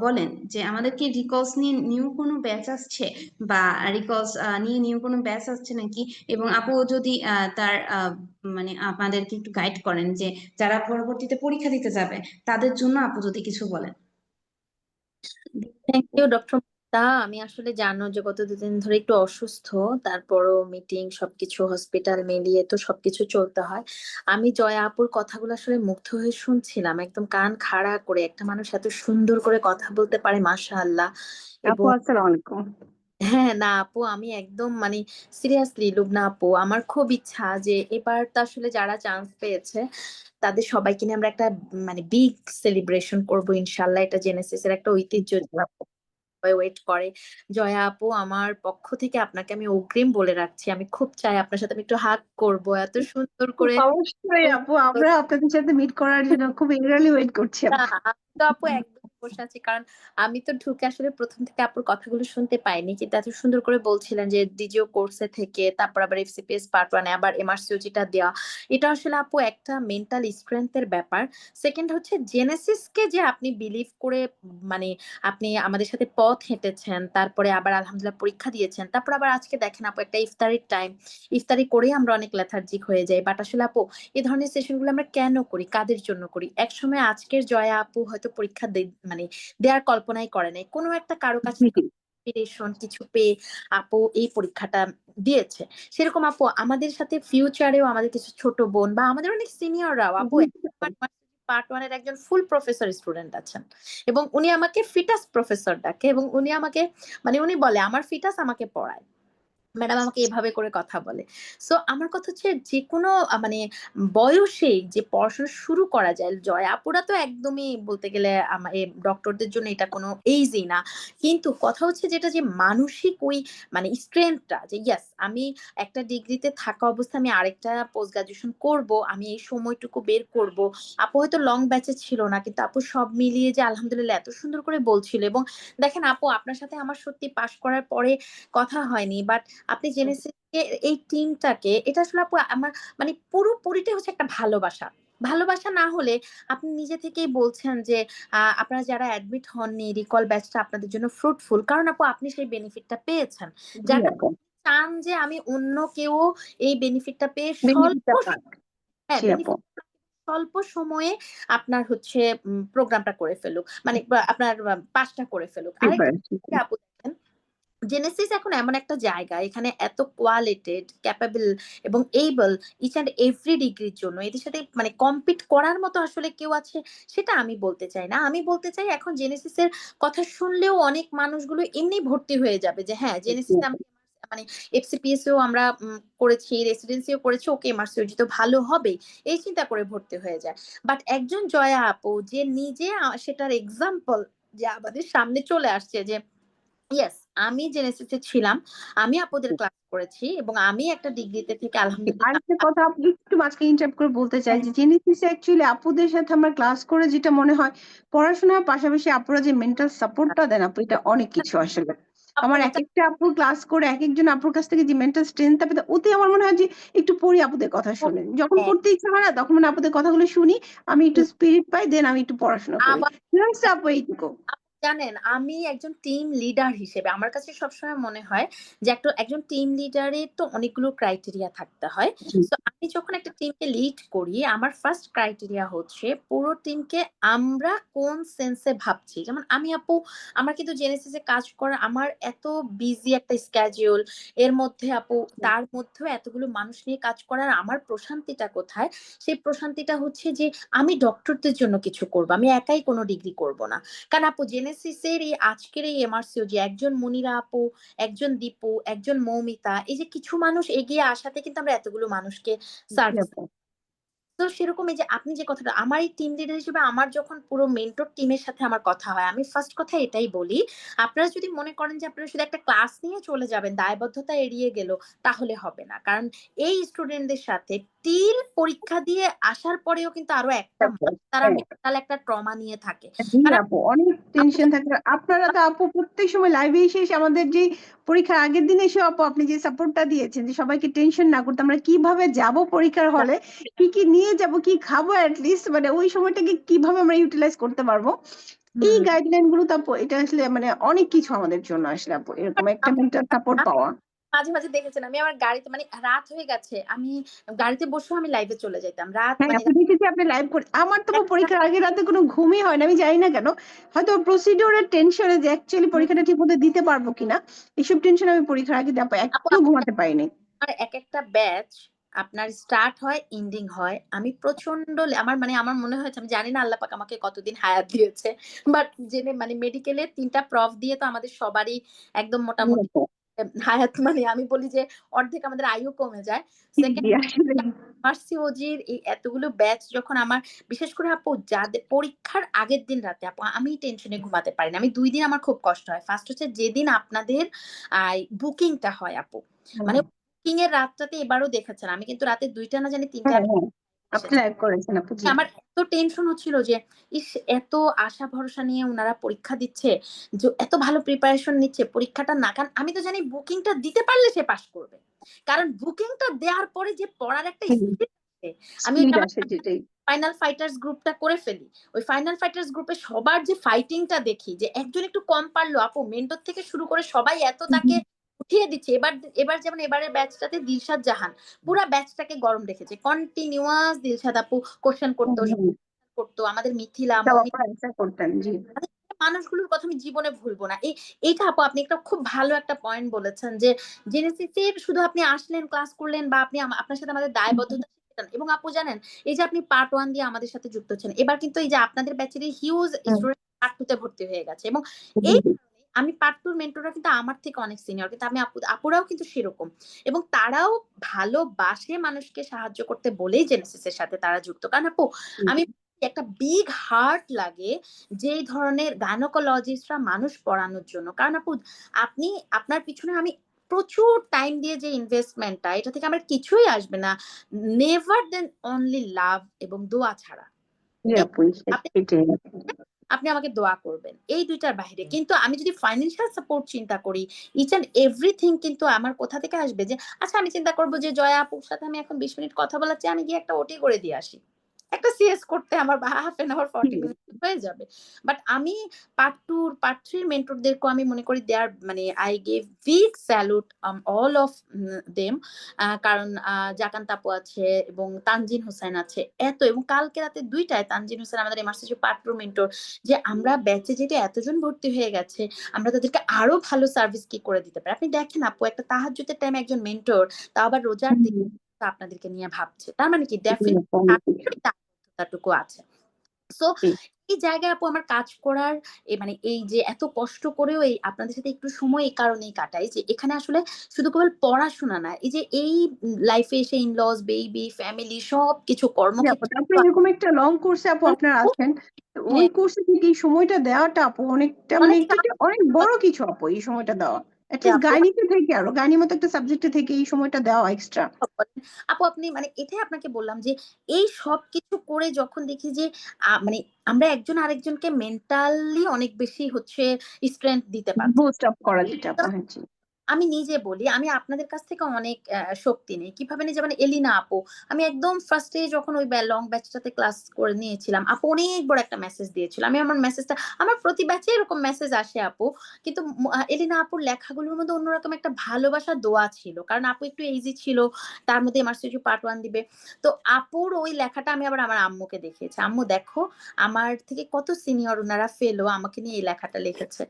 বলেন যে আমাদেরকে রিকলস নিয়ে নিউ কোনো ব্যাচ আসছে, বা রিকলস নিয়ে নিউ কোনো ব্যাচ আসছে নাকি, এবং আপু যদি তার মানে আমাদেরকে একটু গাইড করেন যে যারা পরবর্তীতে পরীক্ষা দিতে যাবে তাদের জন্য আপু যদি কিছু বলেন। থ্যাংক ইউ ডক্টর মুক্তা। আমি আসলে জানো যে গত 2 দিন ধরে একটু অসুস্থ, তারপরও মিটিং সবকিছু হসপিটাল মিলিয়ে তো সবকিছু চলতে হয়। আমি জয়া আপুর কথাগুলো আসলে মুগ্ধ হয়ে শুনছিলাম, একদম কান খাড়া করে। একটা মানুষ এত সুন্দর করে কথা বলতে পারে, মাশাআল্লাহ। আপু এবং আসসালামু আলাইকুম। হ্যাঁ, না আপু, আমি একদম মানে সিরিয়াসলি লুবনা আপু, আমার খুব ইচ্ছা যে এবার তো আসলে যারা চান্স পেয়েছে তাদের সবাইকে নিয়ে আমরা একটা মানে বিগ সেলিব্রেশন করব ইনশাল্লাহ। এটা জেনেসিস এর একটা ঐতিহ্য, ওয়েট করে। জয়া আপু, আমার পক্ষ থেকে আপনাকে আমি অগ্রিম বলে রাখছি, আমি খুব চাই আপনার সাথে আমি একটু হাগ করব, এত সুন্দর করে। অবশ্যই আপু, আমরা আপনাদের সাথে মিট করার জন্য খুব eagerly ওয়েট করছি না, আপু। আমি তো আপু একদম বসে আছি, কারণ আমি তো ঢুকে আসলে প্রথম থেকে আপুর কথাগুলো শুনতে পাইনি, কিন্তু এত সুন্দর করে বলছিলেন যে ডিজিও কোর্সে থেকে তারপর আবার এফসিপিএস পার্ট 1 আবার এমআরসিওজিটা দেওয়া। এটা আসলে আপু একটা মেন্টাল স্ট্রেংথের ব্যাপার। সেকেন্ড হচ্ছে জেনেসিসকে যে আপনি বিলিভ করে মানে আপনি আমাদের সাথে পথ হেঁটেছেন, তারপরে আবার আলহামদুলিল্লাহ পরীক্ষা দিয়েছেন, তারপর আবার আজকে দেখেন আপু একটা ইফতারির টাইম, ইফতারি করেই আমরা অনেক লেথার্জিক হয়ে যাই। বাট আসলে আপু এই ধরনের সেশনগুলো আমরা কেন করি, কাদের জন্য করি? একসময় আজকের জয়া আপু হয়তো পরীক্ষা মানে দেওয়ার কল্পনাই করে নাই, কোনো একটা কারো কাছ জি, থেকে inspiration কিছু পেয়ে আপু এই পরীক্ষাটা দিয়েছে। সেরকম আপু আমাদের সাথে ফিউচারেও আমাদের কিছু ছোট বোন বা আমাদের অনেক সিনিয়ররাও আপু জি। পার্ট 1 এর একজন ফুল প্রফেসর স্টুডেন্ট আছেন, এবং উনি আমাকে ফিটাস প্রফেসর ডাকে, এবং উনি আমাকে মানে উনি বলে আমার ফিটাস আমাকে পড়ায়, ম্যাডাম আমাকে এভাবে করে কথা বলে। সো আমার কথা হচ্ছে যে কোনো মানে বয়সেই যে পড়াশোনা শুরু করা যায়। জয় আপুরা তো একদমই বলতে গেলে আমার ডক্টরদের জন্য এটা কোনো এইজই না, কিন্তু কথা হচ্ছে যেটা যে মানসিক ওই মানে স্ট্রেংথটা, যে ইয়াস আমি একটা ডিগ্রিতে থাকা অবস্থায় আমি আরেকটা পোস্ট গ্রাজুয়েশন করব, আমি এই সময়টুকু বের করব। আপু হয়তো লং ব্যাচে ছিল না, কিন্তু আপু সব মিলিয়ে যে আলহামদুলিল্লাহ এত সুন্দর করে বলছিল। এবং দেখেন আপু, আপনার সাথে আমার সত্যি পাশ করার পরে কথা হয়নি, বাট আপনি জেনেসিস এই টিমটাকে, এটা আসলে আপু আমার মানে পুরোপুরিটাই হচ্ছে একটা ভালোবাসা। ভালোবাসা না হলে আপনি নিজে থেকেই বলছেন যে আপনারা যারা অ্যাডমিট হননি, রিকল ব্যাচটা আপনাদের জন্য ফ্রুটফুল, কারণ আপু আপনি সেই বেনিফিটটা পেয়েছেন। জি যার কারণে আপু, চান যে আমি অন্য কেউ এই বেনিফিটটা পেয়ে স্বল্প বেনিফিটটা পাক। হ্যাঁ জি আপু, বেনিফিট স্বল্প সময়ে আপনার হচ্ছে প্রোগ্রামটা করে ফেলুক, মানে আপনার পাসটা করে ফেলুক। আরেকটা প্রিপারেশন। আপু দেখেন, জেনেসিস এখন এমন একটা জায়গা, এখানে এত কোয়ালিটেড, ক্যাপাবল এবং এইবল ইচ অ্যান্ড এভরি ডিগ্রির জন্য এদের সাথে মানে কম্পিট করার মতো আসলে কেউ আছে সেটা আমি বলতে চাই না। আমি বলতে চাই এখন জেনেসিসের কথা শুনলেও অনেক মানুষগুলো এমনি ভর্তি হয়ে যাবে যে হ্যাঁ জি জেনেসিসে আপু, আমরা মানে এফসিপিএসও আমরা করেছি, রেসিডেন্সিও করেছি, ওকে এমআরসিওজি তো ভালো হবেই, এই চিন্তা করে ভর্তি হয়ে যায়। বাট একজন জয়া আপু যে নিজে সেটার এক্সাম্পল যে আমাদের সামনে চলে আসছে যে ইয়েস আমি জেনেসিসে ছিলাম, আমি আপুদের ক্লাস করেছি, এবং আমি একটা ডিগ্রিতে থেকে আলহামদুলিল্লাহ। আরেকটা কথা আপনি একটু মাঝখানে ইন্টারাপ্ট করে বলতে চাই হ্যাঁ, যে জেনেসিসে অ্যাকচুয়ালি আপুদের সাথে আমার ক্লাস করে যেটা মনে হয়, পড়াশোনার পাশাপাশি আপুরা যে মেন্টাল সাপোর্টটা দেন আপু, এটা অনেক কিছু আসলে। আপু আমার এক এটা একটা আপুর ক্লাস করে এক একজন আপুর কাছ থেকে যে মেন্টাল স্ট্রেংথটা পেতে, ওতে আমার মনে হয় যে একটু পড়ি আপুদের কথা শুনে, যখন হ্যাঁ, পড়তে ইচ্ছা হয় না তখন মানে আপুদের কথাগুলো শুনি, আমি একটু স্পিরিট পাই, দেন আমি একটু পড়াশোনা করি। আবার জাস্ট আপু এইটুকু। জানেন আমি একজন টিম লিডার হিসেবে আমার কাছে সবসময় মনে হয় যে একটা একজন টিম লিডারের তো অনেকগুলো ক্রাইটেরিয়া থাকতে হয়। জি তো আমি যখন একটা টিমকে লিড করি, আমার ফার্স্ট ক্রাইটেরিয়া হচ্ছে পুরো টিমকে আমরা কোন সেন্সে ভাবছি। যেমন আমি আপু, আমার কিন্তু জেনেসিসে কাজ করা আমার এত বিজি একটা স্ক্যাজুয়াল, এর মধ্যে আপু তার মধ্যেও এতগুলো মানুষ নিয়ে কাজ করার আমার প্রশান্তিটা কোথায়? সেই প্রশান্তিটা হচ্ছে যে আমি ডক্টরদের জন্য কিছু করবো, আমি একাই কোনো ডিগ্রি করব না। কারণ আপু জেনেসিসের এই আজকের এই এমআরসিও যে একজন মনিরা আপু, একজন দীপু, একজন মৌমিতা, এই যে কিছু মানুষ এগিয়ে আসাতে কিন্তু আমরা এতগুলো মানুষকে জি সার্ভিস। আপু। তো সেরকম এই যে আপনি যে কথাটা, আমার এই টিম লিডার হিসেবে আমার যখন পুরো মেন্টর টিমের সাথে আমার কথা হয়, আমি ফার্স্ট কথা এটাই বলি, আপনারা যদি মনে করেন যে আপনারা শুধু একটা ক্লাস নিয়ে চলে যাবেন, দায়বদ্ধতা এড়িয়ে গেল, তাহলে হবে না। কারণ এই স্টুডেন্টদের সাথে টিল পরীক্ষা দিয়ে আসার পরেও কিন্তু আরো একটা মাস তারা হ্যাঁ, মেন্টাল একটা ট্রমা নিয়ে থাকে। জি কারণ আপু, অনেক আপু টেনশন থাকে। আপনারা তো আপু প্রত্যেক সময় লাইভে এসে এসে আমাদের যে পরীক্ষার আগের দিন এসে আপু আপনি যে সাপোর্টটা দিয়েছেন যে সবাইকে টেনশন না করতে, আমরা কিভাবে যাব পরীক্ষার হলে, কি কি নিয়ে যাব, কি খাবো, লিস্ট মানে ওই সময়টাকে কিভাবে আমরা ইউটিলাইজ করতে পারবো, এই গাইডলাইন গুলো তো আপু এটা আসলে মানে অনেক কিছু আমাদের জন্য আসলে আপু এরকম একটা মেন্টাল সাপোর্ট পাওয়া। মাঝে মাঝে দেখেছেন আমি আমার গাড়িতে মানে রাত হয়ে গেছে, আমি গাড়িতে বসেও আমি লাইভে চলে যেতাম রাত হ্যাঁ মানে আপু দেখেছি আপনি লাইভ করে। আমার তো আপু পরীক্ষার আগে রাতে কোনো ঘুমই হয় না, আমি জানি না কেন, হয়তো প্রসিডিওরের টেনশনে যে অ্যাকচুয়ালি পরীক্ষাটা ঠিক মতো দিতে পারবো কিনা, এইসব টেনশন আমি পরীক্ষার আগে আপু আপু একটু ঘুমাতে পারিনি। আমার এক একটা ব্যাচ আপনার স্টার্ট হয় এন্ডিং হয়, আমি প্রচন্ড আমার মানে আমার মনে হয়েছে, আমি জানি না আল্লাহ পাক আমাকে কতদিন হায়াত দিয়েছে, বাট জেনে মানে মেডিকেলের 3টা প্রফ দিয়ে তো আমাদের সবারই একদম মোটামুটি হায়াত, মানে আমি বলি যে অর্ধেক আমাদের আয়ু কমে যায়। সেকেন্ড জি আসলে ওজির এই এতগুলো ব্যাচ যখন আমার, বিশেষ করে আপু যাদের পরীক্ষার আগের দিন রাতে আপু আমি টেনশনে ঘুমাতে পারি না, আমি 2 দিন আমার খুব কষ্ট হয়। ফার্স্ট হচ্ছে যেদিন আপনাদের বুকিংটা হয় আপু, মানে বুকিং এর রাতটাতে এবারও দেখেছেন আমি কিন্তু রাতে 2টা না জানি 3টা হ্যাঁ হ্যাঁ আপনি লাইভ করেছেন আপু। জি আমার এত টেনশন হচ্ছিল যে ইস এত আশা ভরসা নিয়ে ওনারা পরীক্ষা দিচ্ছে, যে এত ভালো প্রিপারেশন নিচ্ছে, পরীক্ষাটা না, কারণ আমি তো জানি বুকিংটা দিতে পারলে সে পাস করবে, কারণ বুকিংটা দেওয়ার পরে যে পড়ার একটা স্পিড আছে, আমি স্পিড আসে যেটাই। ফাইনাল ফাইটার্স গ্রুপটা করে ফেলি, ওই ফাইনাল ফাইটার্স গ্রুপে সবার যে ফাইটিংটা দেখি, যে একজন একটু কম পারলো আপু, মেন্টর থেকে শুরু করে সবাই এত তাকে উঠিয়ে দিচ্ছে। এবার এবার যেমন এবারের ব্যাচটাতে দিলশাদ জাহান পুরা ব্যাচটাকে গরম রেখেছে, কন্টিনিউয়াস দিলশাদ আপু কোশ্চেন করতো করতো, আমাদের মিথিলা সব মমি আপু অ্যান্সার করতেন। জি মানুষগুলোর কথা আমি জীবনে ভুলবো না। এইটা আপু আপনি একটা খুব ভালো একটা পয়েন্ট বলেছেন যে জেনেসিসের শুধু আপনি আসলেন ক্লাস করলেন বা আপনি আপনার সাথে আমাদের দায়বদ্ধতা শিখলেন। এবং আপু জানেন এই যে আপনি পার্ট 1 দিয়ে আমাদের সাথে যুক্ত হচ্ছেন, এবার কিন্তু এই যে আপনাদের ব্যাচের হিউজ স্টুডেন্ট পার্ট 2 তে ভর্তি হয়ে গেছে, এবং এই আমি পার্ট 2 মেন্টররা কিন্তু আমার থেকে অনেক সিনিয়র, কিন্তু আমি আপুরাও কিন্তু সেরকম, এবং তারাও ভালোবাসে মানুষকে সাহায্য করতে বলেই জেনেসিসের সাথে তারা যুক্ত। কারণ আপু আমি একটা বিগ হার্ট লাগে যেই ধরনের গাইনোকোলজিস্টরা মানুষ পড়ানোর জন্য, কারণ আপু আপনি আপনার পিছনে আমি প্রচুর টাইম দিয়ে যে ইনভেস্টমেন্টটা, এটা থেকে আমার কিছুই আসবে না নেভার দেন অনলি লাভ এবং দোয়া ছাড়া। আপু আপনি এটাই। আপনি আমাকে দোয়া করবেন এই দুইটার বাইরে, কিন্তু আমি যদি ফাইন্যান্সিয়াল সাপোর্ট চিন্তা করি, ইচ এন্ড এভরিথিং কিন্তু আমার কোথা থেকে আসবে, যে আচ্ছা আমি চিন্তা করবো যে জয়া আপুর সাথে আমি এখন 20 মিনিট কথা বলাচ্ছি, আমি গিয়ে একটা ওটি করে দিয়ে আসি, একটা সিএস করতে আমার হাফ এন আওয়ার 40 মিনিট হয়ে যাবে। বাট আমি পার্ট 3 মেন্টরদেরকে আমি মনে করি দেয়ার মানে I gave big salute all of them, কারণ জাকান্ত আপু আছে এবং তানজিন হোসেন আছে এত, এবং কালকে রাতে 2টায় তানজিন হোসেন আমাদের এমআরসিসি পার্ট 2 মেন্টর, যে আমরা ব্যাচে যেটা এতজন ভর্তি হয়ে গেছে আমরা তাদেরকে আরো ভালো সার্ভিস কি করে দিতে পারি। আপনি দেখেন আপু একটা তাহাজ্জুদের টাইমে একজন মেন্টর, তা আবার রোজার দিন আপনাদেরকে নিয়ে ভাবছে, তার মানে কি ডেফিনেটলি আছে। সো এই জায়গায় আপু আমার কাজ করার মানে এই যে এত কষ্ট করেও এই আপনাদের সাথে একটু সময় এই কারণেই কাটাই, যে এখানে আসলে শুধু কেবল পড়াশোনা না, এই যে এই লাইফে এসে ইনলস বেবি ফ্যামিলি সব কিছু কর্মক্ষেত্রে আপনি এরকম একটা লং কোর্সে আপু আপনার আছেন, ওই কোর্সে থেকে এই সময়টা দেওয়াটা আপু অনেকটা মানে অনেক এটা অনেক বড় কিছু আপু, এই সময়টা দেওয়া অ্যাটলিস্ট আপু গাইনিতে থেকে, আরো গাইনি মতো একটা সাবজেক্টে থেকে এই সময়টা দেওয়া এক্সট্রা। আপু আপনি মানে এটাই আপনাকে বললাম যে এই সব কিছু করে যখন দেখি যে মানে আমরা একজন আরেকজনকে মেন্টালি অনেক বেশি হচ্ছে স্ট্রেংথ দিতে পারছি। বুস্ট আপ করা যেটা আপু। হ্যাঁ জি আমি নিজে বলি আমি আপনাদের কাছ থেকে অনেক শক্তি নেই, কিভাবে নেই, যেমন এলিনা আপু, আমি একদম ফার্স্টে যখন ওই লং ব্যাচটাতে ক্লাস করে নিয়েছিলাম, আপু অনেক বড় একটা মেসেজ দিয়েছিল, আমি আমার মেসেজটা, আমার প্রতি ব্যাচে এরকম মেসেজ আসে আপু, কিন্তু এলিনা আপুর লেখাগুলোর মধ্যে অন্যরকম একটা ভালোবাসা দোয়া ছিল, কারণ আপু একটু এইজি ছিল, তার মধ্যে এমআরসিইউ পার্ট 1 দিবে। তো আপুর ওই লেখাটা আমি আবার আমার আম্মুকে দেখিয়েছি, আম্মু দেখো আমার থেকে কত সিনিয়র ওনারা ফেলো আমাকে নিয়ে এই লেখাটা লিখেছে।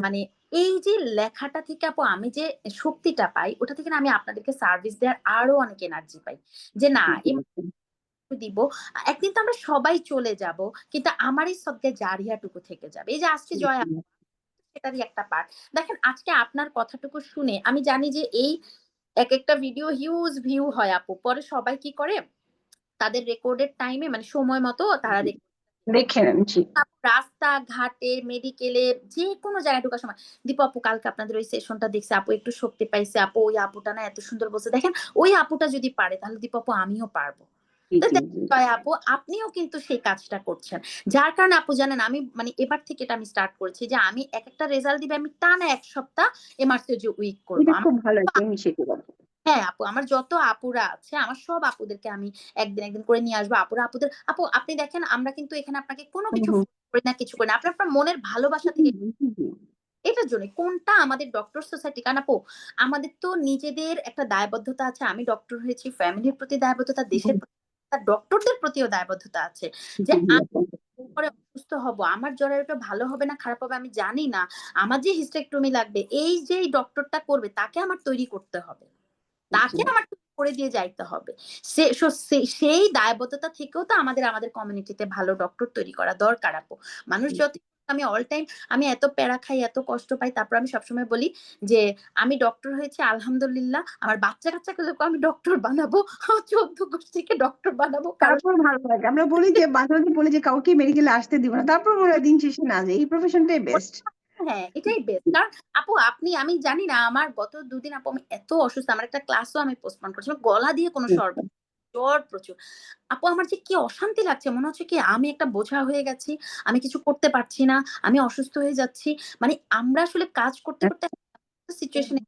মানে এই যে লেখাটা থেকে আপু আমি যে শক্তিটা পাই, ওটা থেকে না আমি আপনাদেরকে সার্ভিস দেওয়ার আরো অনেক এনার্জি পাই, যে না দিব, একদিন তো আমরা সবাই চলে যাব, কিন্তু আমার এই সদকা জারিয়াটুকু থেকে যাবে। এই যে আজকে জয়া সেটারই একটা পার্ট। দেখেন আজকে আপনার কথাটুকু শুনে আমি জানি যে এই এক একটা ভিডিও হিউজ ভিউ হয় আপু, পরে সবাই কি করে তাদের রেকর্ডেড টাইমে মানে সময় মতো তারা দেখে নেন। জি রাস্তা ঘাটে মেডিকেলে যে কোনো জায়গায় ঢোকার সময় দীপু আপু কালকে আপনাদের ওই সেশনটা দেখছে, আপু একটু শক্তি পাইছে, আপু ওই আপুটা না এত সুন্দর বলছে, দেখেন ওই আপুটা যদি পারে তাহলে দীপু আপু আমিও পারবো। জি তো জি জি জয় আপু আপনিও কিন্তু সেই কাজটা করছেন, যার কারণে আপু জানেন আমি মানে এবার থেকে এটা আমি স্টার্ট করেছি যে আমি এক একটা রেজাল্ট দিবে আমি টানা 1 সপ্তাহ এমআরসিওজি উইক করবো। এটা খুব ভালো একটা ইনিশিয়েটিভ আপু। হ্যাঁ আপু আমার যত আপুরা আছে আমার সব আপুদেরকে আমি একদিন একদিন করে নিয়ে আসবো। আপুদের আপু আপনি দেখেন আমরা কিন্তু এখানে আপনাকে কোনো হুম কিছু হুম force করি না, কিছু করি না, আপনি আপনার মনের ভালোবাসা জি থেকে জি জি জি। এটার জন্য কোনটা আমাদের ডক্টর সোসাইটি, কারণ আপু আমাদের তো নিজেদের একটা দায়বদ্ধতা আছে, আমি ডক্টর হয়েছি, ফ্যামিলির প্রতি দায়বদ্ধতা, দেশের প্রতি ডক্টরদের প্রতিও দায়বদ্ধতা আছে যে জি জি আমি আপু। পরে অসুস্থ হব, আমার জরায়ুটা ভালো হবে না খারাপ হবে আমি জানি না, আমার যে হিস্টেক্টমি লাগবে এই যে ডক্টরটা করবে তাকে আমার তৈরি করতে হবে, জি তাকে আমার করে দিয়ে যাইতে হবে। সেই দায়বদ্ধতা থেকেও তো আমাদের কমিউনিটিতে ভালো ডক্টর তৈরি করা দরকার আপু। মানুষ যত আমি অল টাইম আমি এত প্যারা খাই এত কষ্ট পাই তারপর আমি সবসময় বলি যে আমি ডক্টর হয়েছি আলহামদুলিল্লাহ, আমার বাচ্চা কাচ্চাগুলোকে আমি ডক্টর বানাবো, 14 গোষ্ঠীকে ডক্টর বানাবো, কারণ তারপর ভালো লাগে, আমরা বলি যে মাঝে মাঝে বলি যে কাউকে মেডিকেলে আসতে দিব না, তারপর মনে হয় দিন শেষে না যায়, এই প্রফেশনটাই বেস্ট। হ্যাঁ এটাই বেস্ট। কারণ আপু আপনি আমি জানি না আমার গত 2 দিন আপু আমি এত অসুস্থ, আমার একটা ক্লাসও আমি পোস্টপোন করছি, আমার গলা দিয়ে কোনো স্বর জ্বর প্রচুর। আপু আমার যে কি অশান্তি লাগছে, মনে হচ্ছে কি আমি একটা বোঝা হয়ে গেছি, আমি কিছু করতে পারছি না, আমি অসুস্থ হয়ে যাচ্ছি। মানে আমরা আসলে কাজ করতে করতে সিচুয়েশনে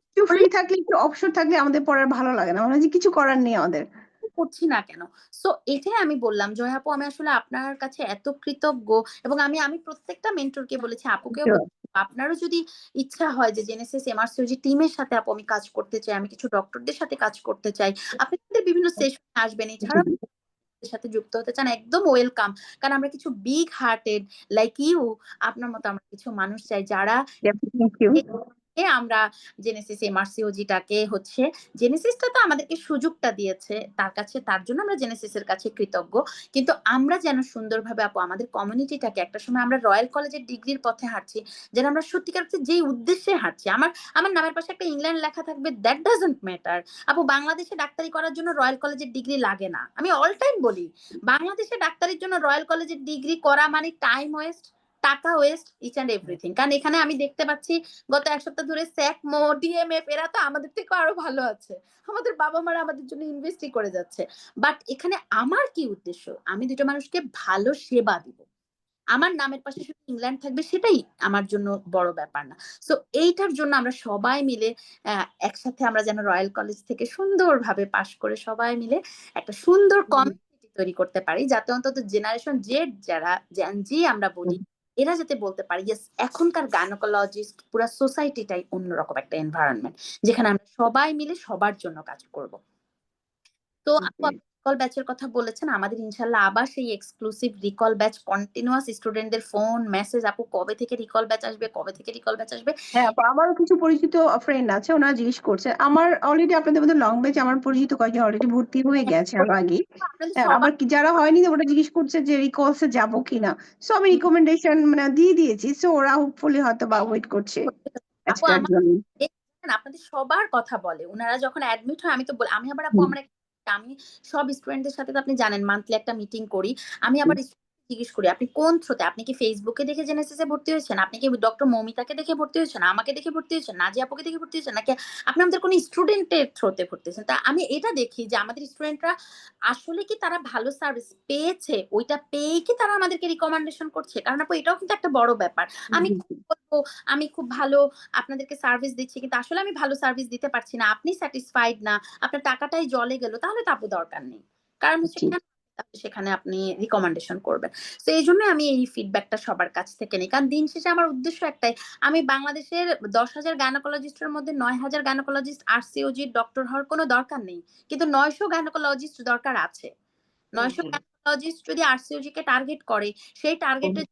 একটু ফ্রি থাকলে, একটু অবসর থাকলে আমাদের পরে আর ভালো লাগে না, মনে হয় যে কিছু করার নেই আমাদের। করছি না কেন। সো এটাই আমি বললাম জয় আপু আমি আসলে আপনার কাছে এত কৃতজ্ঞ, এবং আমি আমি প্রত্যেকটা মেন্টরকে বলেছি আপুকেও বলেছি আপনারও যদি ইচ্ছা হয় যে জেনেসিস এমআরসিওজি টিমের সাথে আপু আমি কাজ করতে চাই, আমি কিছু ডক্টরদের সাথে কাজ করতে চাই, আপনি কিন্তু বিভিন্ন সেশনে আসবেন, এছাড়া সাথে যুক্ত হতে চান একদম ওয়েলকাম। কারণ আমরা কিছু বিগ হার্টেড লাইক ইউ, আপনার মতো আমরা কিছু মানুষ চাই যারা থ্যাংক ইউ। আমরা জেনেসিস এমআরসিওজিটাকে হচ্ছে, জেনেসিসটা তো আমাদেরকে সুযোগটা দিয়েছে তার কাছে, তার জন্য আমরা জেনেসিসের কাছে কৃতজ্ঞ, কিন্তু আমরা যেন সুন্দরভাবে আপু আমাদের কমিউনিটিটাকে, একটা সময় আমরা রয়্যাল কলেজের ডিগ্রির পথে হাঁটছি, যেন আমরা সত্যিকার অর্থে যেই উদ্দেশ্যে হাঁটছি, আমার আমার নামের পাশে একটা ইংল্যান্ড লেখা থাকবে দ্যাট ডাজন্ট ম্যাটার। আপু বাংলাদেশে ডাক্তারি করার জন্য রয়্যাল কলেজের ডিগ্রি লাগে না, আমি অল টাইম বলি বাংলাদেশে ডাক্তারির জন্য রয়্যাল কলেজের ডিগ্রি করা মানে টাইম ওয়েস্ট, টাকা ওয়েস্ট, ইচ অ্যান্ড এভরিথিং। কারণ এখানে আমি দেখতে পাচ্ছি গত 1 সপ্তাহ ধরে স্যাকমো ডিএমএফ এরা তো আমাদের থেকে আরো ভালো আছে, আমাদের বাবা মারা আমাদের জন্য ইনভেস্টই করে যাচ্ছে। বাট এখানে আমার কি উদ্দেশ্য, আমি দুটো মানুষকে ভালো সেবা দিব, আমার নামের পাশে শুধু ইংল্যান্ড থাকবে সেটাই আমার জন্য বড় ব্যাপার না। সো এইটার জন্য আমরা সবাই মিলে একসাথে আমরা যেন রয়্যাল কলেজ থেকে সুন্দরভাবে পাশ করে সবাই মিলে একটা সুন্দর কমিউনিটি তৈরি করতে পারি, যাতে অন্তত জেনারেশন জেড যারা জি আমরা বলি এরা যাতে বলতে পারি ইয়েস এখনকার গাইনোকোলজিস্ট পুরো সোসাইটিটাই অন্যরকম একটা এনভায়রনমেন্ট যেখানে আমরা সবাই মিলে সবার জন্য কাজ করব। তো আপু রিকল ব্যাচের কথা বলেছেন, আমাদের ইনশাল্লাহ আবার সেই এক্সক্লুসিভ রিকল ব্যাচ, কন্টিনিউয়াস স্টুডেন্টদের ফোন মেসেজ, আপু কবে থেকে রিকল ব্যাচ আসবে, কবে থেকে রিকল ব্যাচ আসবে। হ্যাঁ আপু, আমারও কিছু পরিচিত ফ্রেন্ড আছে, ওনারা জিজ্ঞেস করছে, আমার অলরেডি আপনাদের মধ্যে লং বেচ আমার পরিচিত কয়েকজন অলরেডি ভর্তি হয়ে গেছে আরো আগে। আপনাদের হ্যাঁ, সবার আবার যারা হয়নি ওরা জিজ্ঞেস করছে যে রিকলসে যাবো কিনা। সো আমি রিকমেন্ডেশন মানে দিয়ে দিয়েছি, সো ওরা হোপফুলি হয়তো বা ওয়েট করছে আপু আজকের আমার জন্য। আপনাদের সবার কথা বলে ওনারা যখন অ্যাডমিট হয়, আমি তো আমি আবার আপু আমার আমি সব স্টুডেন্টদের সাথে তো আপনি জানেন মান্থলি একটা মিটিং করি, আমি আবার জিজ্ঞেস করি আপনি কোন থ্রোতে, আপনি কি ফেসবুকে দেখে জেনেসিসে ভর্তি হয়েছেন, আপনি কি ডক্টর মৌমিতাকে দেখে ভর্তি হয়েছেন, আমাকে দেখে ভর্তি হয়েছেন, নাজিয়া আপুকে দেখে ভর্তি হয়েছেন, নাকি আপনি আমাদের কোন স্টুডেন্টের থ্রোতে ভর্তি হয়েছেন। তা আমি এটা দেখি যে আমাদের স্টুডেন্টরা আসলে কি তারা ভালো সার্ভিস পেয়েছে, ওইটা পেয়ে কি তারা আমাদেরকে রিকমেন্ডেশন করছে, কারণ আপু এটাও কিন্তু একটা বড় ব্যাপার। আমি বলবো আমি খুব ভালো আপনাদেরকে সার্ভিস দিচ্ছি কিন্তু আসলে আমি ভালো সার্ভিস দিতে পারছি না, আপনি স্যাটিসফাইড না, আপনার টাকাটাই জলে গেল, তাহলে তো আপু দরকার নেই, কারণ হচ্ছে কেন সেখানে আপনি রিকমেন্ডেশন করবেন। তো এই জন্য আমি এই ফিডব্যাকটা সবার কাছ থেকে নিই, কারণ দিন শেষে আমার উদ্দেশ্য একটাই, আমি বাংলাদেশের 10,000 গাইনোকোলজিস্টের মধ্যে 9,000 গাইনোকোলজিস্ট আরসিওজি ডক্টর হওয়ার কোনো দরকার নেই, কিন্তু 900 গাইনোকোলজিস্ট দরকার আছে। 900 গাইনোকোলজিস্ট যদি আরসিওজি কে টার্গেট করে, সেই টার্গেটের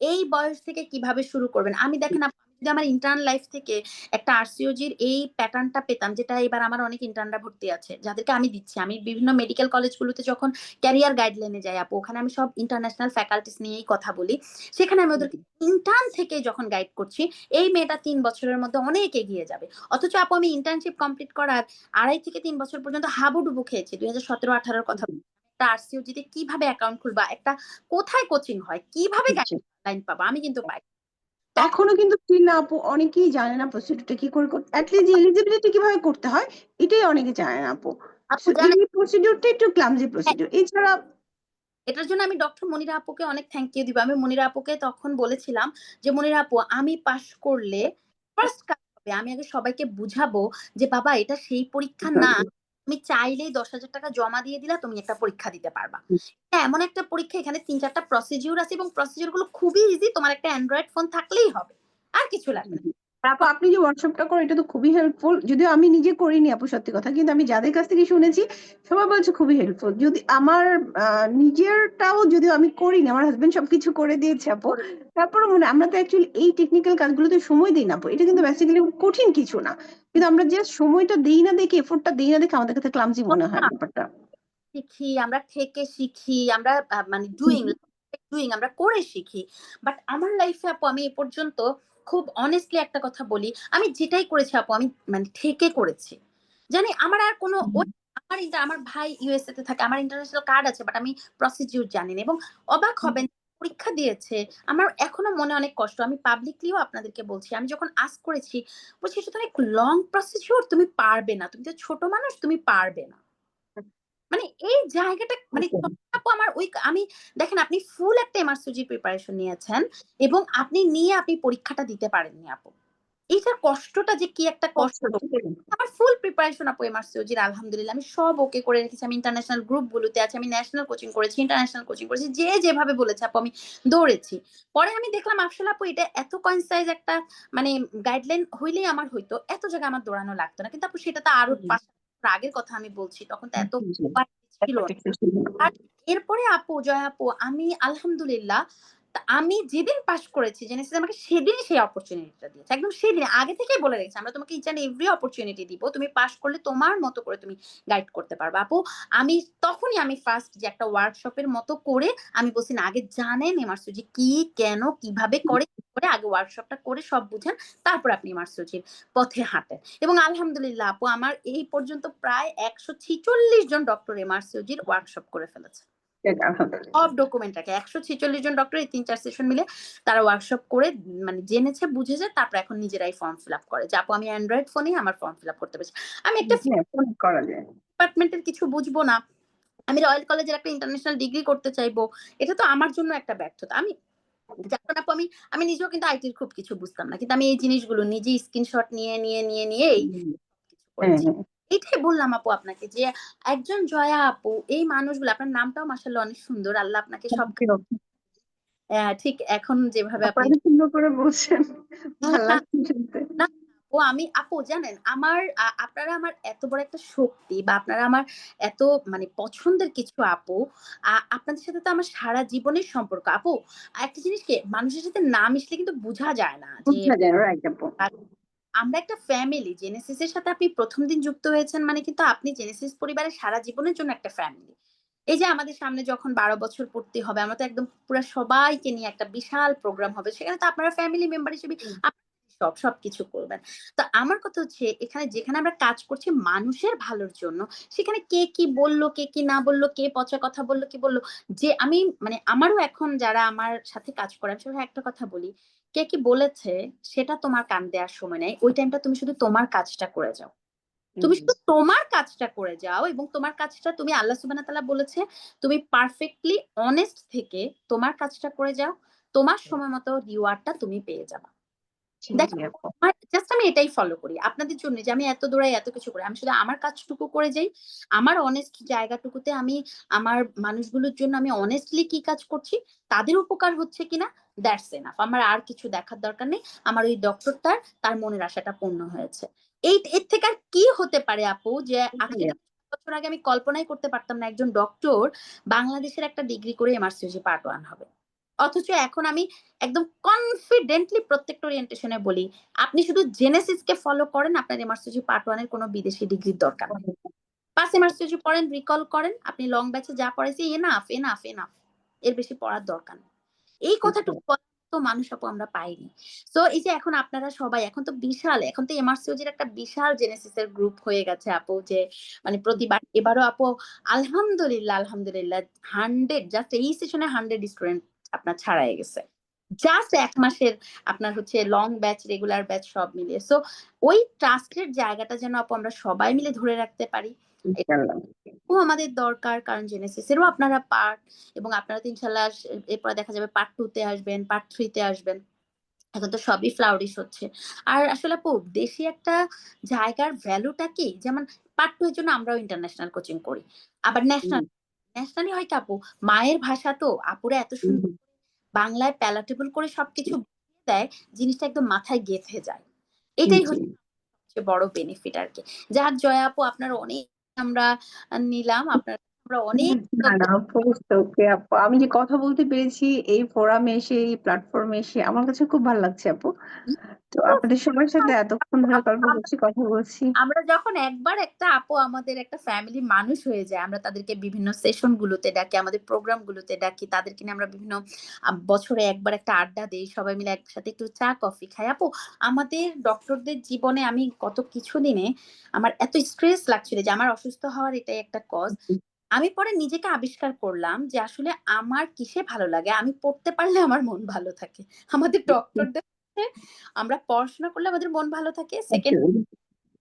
এই বয়স থেকে কিভাবে শুরু করবেন। আমি দেখেন আমি যদি আমার ইন্টার্ন লাইফ থেকে একটা আরসিওজির এই প্যাটার্নটা পেতাম, যেটা এবার আমার অনেক ইন্টার্নরা ভর্তি আছে যাদেরকে আমি দিচ্ছি, আমি বিভিন্ন মেডিকেল কলেজগুলোতে যখন ক্যারিয়ার গাইডলাইনে যাই আপু, ওখানে আমি সব ইন্টারন্যাশনাল ফ্যাকাল্টিস নিয়েই কথা বলি, সেখানে আমি ওদেরকে ইন্টার্ন থেকে যখন গাইড করছি এই মেয়েটা 3 বছরের মধ্যে অনেক এগিয়ে যাবে। অথচ আপু আমি ইন্টার্নশিপ কমপ্লিট করার 2.5 থেকে 3 বছর পর্যন্ত হাবুডুবু খেয়েছি। 2017-18 কথা একটা আরসিওজিতে কিভাবে অ্যাকাউন্ট খুলবা, একটা কোথায় কোচিং হয়, কিভাবে লাইন পাবো, আমি কিন্তু পাই। এখনো কিন্তু স্টিল না আপু, অনেকেই জানে না প্রসিডিউরটা কি করে, অ্যাটলিস্ট এলিজিবিলিটি কিভাবে করতে হয় এটাই অনেকে জানে না আপু। আপু জানেন, এই প্রসিডিউরটা একটু ক্লামজি প্রসিডিউর, এছাড়া এটার জন্য আমি ডক্টর মনিরা আপুকে অনেক থ্যাংক ইউ দিব। আমি মনিরা আপুকে তখন বলেছিলাম যে মনিরা আপু আমি পাশ করলে ফার্স্ট কাজ হবে আমি আগে সবাইকে বুঝাবো যে বাবা এটা সেই পরীক্ষা না, তুমি চাইলেই 10,000 টাকা জমা দিয়ে দিলা তুমি একটা পরীক্ষা দিতে পারবা। হ্যাঁ, এমন একটা পরীক্ষা, এখানে 3-4টা প্রসিডিউর আছে এবং প্রসিডিউর গুলো খুবই ইজি, তোমার একটা অ্যান্ড্রয়েড ফোন থাকলেই হবে, আর কিছু লাগবে না। আপু আপনি যে ওয়ার্কশপটা করেন এটা তো খুবই হেল্পফুল, যদিও আমি নিজে করিনি আপু সত্যি কথা, কিন্তু আমি যাদের কাছ থেকে শুনেছি সবাই বলছে খুবই হেল্পফুল। যদি আমার নিজেরটাও যদিও আমি করিনি, আমার হাজবেন্ড সবকিছু করে দিয়েছে আপু, তারপরে মনে আমরা তো অ্যাকচুয়ালি এই টেকনিক্যাল কাজগুলোতে সময় দিই না আপু, এটা কিন্তু বেসিক্যালি কঠিন কিছু না, কিন্তু আমরা যে সময়টা দেই না দেখে, এফোর্টটা দেই না দেখে আমাদের কাছে ক্লামজি মনে হয় ব্যাপারটা। শিখি আমরা, থেকে শিখি আমরা, মানে ডুইং ডুইং আমরা করে শিখি। বাট আমার লাইফে আপু আমি এ পর্যন্ত খুব অনেস্টলি একটা কথা বলি, আমি যেটাই করেছি আপু আমি মানে থেকে করেছি। জানি আমার আর কোনো আমার ভাই ইউএসএ তে থাকে, আমার ইন্টারন্যাশনাল কার্ড আছে, বাট আমি প্রসিডিউর জানি না। এবং অবাক হবেন, পরীক্ষা দিয়েছে, আমার এখনো মনে অনেক কষ্ট। আমি পাবলিকলিও আপনাদেরকে বলছি, আমি যখন আস্ক করেছি বলছি এটা তো অনেক লং প্রসিডিউর, তুমি পারবে না, তুমি তো ছোট মানুষ, তুমি পারবে না। মানে এই জায়গাটা মানে আপু আমার ওই আমি, দেখেন আপনি ফুল একটা এমআরসিজি প্রিপারেশন নিয়েছেন এবং আপনি নিয়ে আপনি পরীক্ষাটা দিতে পারেননি আপু, এইটার কষ্টটা যে কি একটা কষ্ট। আমার ফুল প্রিপারেশন আপু এমআরসিওজির আলহামদুলিল্লাহ আমি সব ওকে করে রেখেছি, আমি ইন্টারন্যাশনাল গ্রুপ গুলোতে আছি, আমি ন্যাশনাল কোচিং করেছি, ইন্টারন্যাশনাল কোচিং করেছি, যে যেভাবে বলেছে আপু আমি দৌড়েছি। পরে আমি দেখলাম আসলে আপু এটা এত কনসাইজ একটা মানে গাইডলাইন হইলেই আমার হইতো, এত জায়গায় আমার দৌড়ানো লাগতো না। কিন্তু আপু সেটা তো আরো 5 আগের কথা আমি বলছি, তখন তো এত ছিল না। আর এরপরে আপু জয়া আপু আমি আলহামদুলিল্লাহ আমি যেদিন পাস করেছি জেনেসিস আমাকে সেদিন সেই অপরচুনিটিটা দিয়েছে, একদম সেদিন আগে থেকেই বলে রেখেছে আমরা তোমাকে ইচ এন্ড এভরি অপরচুনিটি দিব, তুমি পাস করলে তোমার মতো করে তুমি গাইড করতে পারবে। আপু আমি তখনই আমি ফার্স্ট যে একটা ওয়ার্কশপের মতো করে আমি বলছি না আগে জানেন এমআরসিজি কি, কেন, কিভাবে করে করে আগে ওয়ার্কশপটা করে সব বুঝেন, তারপর আপনি এমআরসিজির পথে হাঁটেন। এবং আলহামদুলিল্লাহ আপু আমার এই পর্যন্ত প্রায় 146 জন ডক্টর এমআরসিজির ওয়ার্কশপ করে ফেলেছে। সব ডকুমেন্ট রাখে 146 জন ডক্টর এই 3-4 সেশন মিলে তারা ওয়ার্কশপ করে মানে জেনেছে বুঝেছে, তারপর এখন নিজেরাই ফর্ম ফিল আপ করে। যে আপু আমি অ্যান্ড্রয়েড ফোনে আমার ফর্ম ফিল আপ করতে পারছি, আমি একটা করা যায়। ডিপার্টমেন্টের কিছু বুঝবো না, আমি রয়্যাল কলেজের একটা ইন্টারন্যাশনাল ডিগ্রি করতে চাইবো, এটা তো আমার জন্য একটা ব্যর্থতা। আমি যখন আপু আমি আমি নিজেও কিন্তু আইটির খুব কিছু বুঝতাম না, কিন্তু আমি এই জিনিসগুলো নিজেই স্ক্রিনশট নিয়েই কিছু করেছি। এটাই বললাম আপু আপনাকে যে একজন জয়া আপু এই মানুষগুলো, আপনার নামটাও মাশাআল্লাহ অনেক সুন্দর, আল্লাহ আপনাকে সব ঠিক এখন যেভাবে আপনি আপনারা সুন্দর করে বলছেন, ভালো লাগছে শুনতে। না ও আমি আপু জানেন আমার আপনারা আমার এত বড় একটা শক্তি বা আপনারা আমার এত মানে পছন্দের কিছু আপু, আপনাদের সাথে তো আমার সারা জীবনের সম্পর্ক আপু। একটা জিনিস কি মানুষের সাথে না মিশলে কিন্তু বোঝা যায় না যে বোঝা যায়, রাইট আপু। আমরা একটা ফ্যামিলি। জেনেসিস এর সাথে আপনি প্রথম দিন যুক্ত হয়েছেন মানে কিন্তু আপনি জেনেসিস পরিবারের সারা জীবনের জন্য একটা ফ্যামিলি। এই যে আমাদের সামনে যখন 12 বছর পূর্তি হবে আমরা তো একদম পুরো সবাইকে নিয়ে একটা বিশাল প্রোগ্রাম হবে, সেখানে তো আপনারা ফ্যামিলি মেম্বার হিসেবে সবকিছু করবেন। তো আমার কথা হচ্ছে এখানে যেখানে আমরা কাজ করছি মানুষের ভালোর জন্য, সেখানে কে কি বললো কে কি না বললো, কে পচা কথা বললো কি বললো, যে আমি মানে আমারও এখন যারা আমার সাথে কাজ করে আমি সবাই একটা কথা বলি, কে কি বলেছে সেটা তোমার কান দেওয়ার সময় নেই, ওই টাইমটা তুমি শুধু তোমার কাজটা করে যাও, তুমি শুধু তোমার কাজটা করে যাও এবং তোমার কাজটা তুমি আল্লাহ সুবহানাহু ওয়া তাআলা বলেছে তুমি পারফেক্টলি অনেস্ট থেকে তোমার কাজটা করে যাও, তোমার সময় মতো রিওয়ার্ডটা তুমি পেয়ে যাবে। দেখো জাস্ট আমি এটাই ফলো করি আপনাদের জন্য, যে আমি এত দৌড়াই এত কিছু করি, আমি শুধু আমার কাজটুকু করে যাই, আমার অনেস্ট জায়গাটুকুতে আমি আমার মানুষগুলোর জন্য আমি অনেস্টলি কি কাজ করছি, তাদের উপকার হচ্ছে কিনা, দ্যাটস এনাফ। আমার আর কিছু দেখার দরকার নেই, আমার ওই ডক্টরটার তার মনের আশাটা পূর্ণ হয়েছে। এর থেকে আর কি হতে পারে আপু, যে আজকে 10 বছর আগে আমি কল্পনাই করতে পারতাম না একজন ডক্টর বাংলাদেশের একটা ডিগ্রি করে এমআরসিজি পার্ট 1 হবে। অথচ এখন আমি একদম কনফিডেন্টলি প্রত্যেকটা ওরিয়েন্টেশনে বলি আপনি শুধু জেনেসিস কে ফলো করেন, আপনার এমআরসিজি পার্ট 1 এর কোনো বিদেশি ডিগ্রির দরকার নেই। পাস এমআরসিজি পড়েন, রিকল করেন, আপনি লং ব্যাচে যা পড়াইছে এনাফ এনাফ এনাফ, এর বেশি পড়ার দরকার নেই। এই কথাটুকু তো মানুষ আপু আমরা পাইনি। তো এই যে এখন আপনারা সবাই এখন তো বিশাল, এখন তো এমআরসিওজির একটা বিশাল জেনেসিসের গ্রুপ হয়ে গেছে আপু, যে মানে প্রতিবার এবারও আপু আলহামদুলিল্লাহ 100 জাস্ট এই সেশনে 100 স্টুডেন্ট আপনার ছাড়াই গেছে, জাস্ট 1 মাসের আপনার হচ্ছে লং ব্যাচ রেগুলার ব্যাচ সব মিলিয়ে। সো ওই ট্রাস্টের জায়গাটা যেন আপু আমরা সবাই মিলে ধরে রাখতে পারি, ইনশাআল্লাহ। আমাদের দরকার, কারণ জেনেসিস এরও আপনারা পার্ট, এবং আপনারা তো ইনশাল্লাহ এরপর দেখা যাবে পার্ট 2 তে আসবেন, পার্ট 3 তে আসবেন। এখন তো সবই ফ্লাউরিশ হচ্ছে। আর আসলে আপু দেশি একটা জায়গার ভ্যালুটা কি, যেমন পার্ট 2 এর জন্য আমরাও ইন্টারন্যাশনাল কোচিং করি, আবার ন্যাশনালি হয় কি আপু, মায়ের ভাষা তো আপুরা এত সুন্দর বাংলায় প্যালাটেবল করে সবকিছু বুঝিয়ে দেয়, জিনিসটা একদম মাথায় গেঁথে যায়। এটাই জি। হচ্ছে সবচেয়ে বড় বেনিফিট আর কি। যাক জয়া আপু, আপনার অনেক আমরা নিলাম, আপনার আমরা অনেক না না আপু, ওকে আপু, আমি যে কথা বলতে পেরেছি এই ফোরামে এসে, এই প্ল্যাটফর্মে এসে আমার কাছে খুব ভালো লাগছে আপু। তো আপনাদের সবার সাথে এতক্ষণ ধরে গল্প করছি, কথা বলছি। আমরা যখন একবার একটা আপু আমাদের একটা ফ্যামিলি মানুষ হয়ে যায়, আমরা তাদেরকে বিভিন্ন সেশন গুলোতে ডাকি, আমাদের প্রোগ্রাম গুলোতে ডাকি, তাদেরকে নিয়ে আমরা বিভিন্ন বছরে একবার একটা আড্ডা দিই, সবাই মিলে একসাথে একটু চা কফি খাই। আপু আমাদের ডক্টরদের জীবনে আমি গত কিছুদিনে আমার এত স্ট্রেস লাগছিল যে আমার অসুস্থ হওয়ার এটাই একটা কজ। আমি পরে নিজেকে আবিষ্কার করলাম যে আসলে আমার কিসে ভালো লাগে, আমি পড়তে পারলে আমার মন ভালো থাকে। আমাদের ডক্টরদের আমরা পড়াশোনা করলে আমাদের মন ভালো থাকে।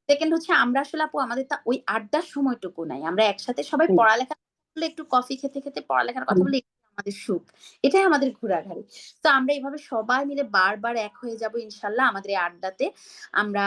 সেকেন্ড হচ্ছে আমরা আসলে আপু আমাদের তা ওই আড্ডার সময়টুকু নাই, আমরা একসাথে সবাই পড়ালেখা করলে, একটু কফি খেতে খেতে পড়ালেখার কথা বলে, এটাই আমাদের সুখ, এটাই আমাদের ঘোরাঘুরি। তো আমরা এইভাবে সবাই মিলে বারবার এক হয়ে যাব ইনশাল্লাহ আমাদের এই আড্ডাতে। আমরা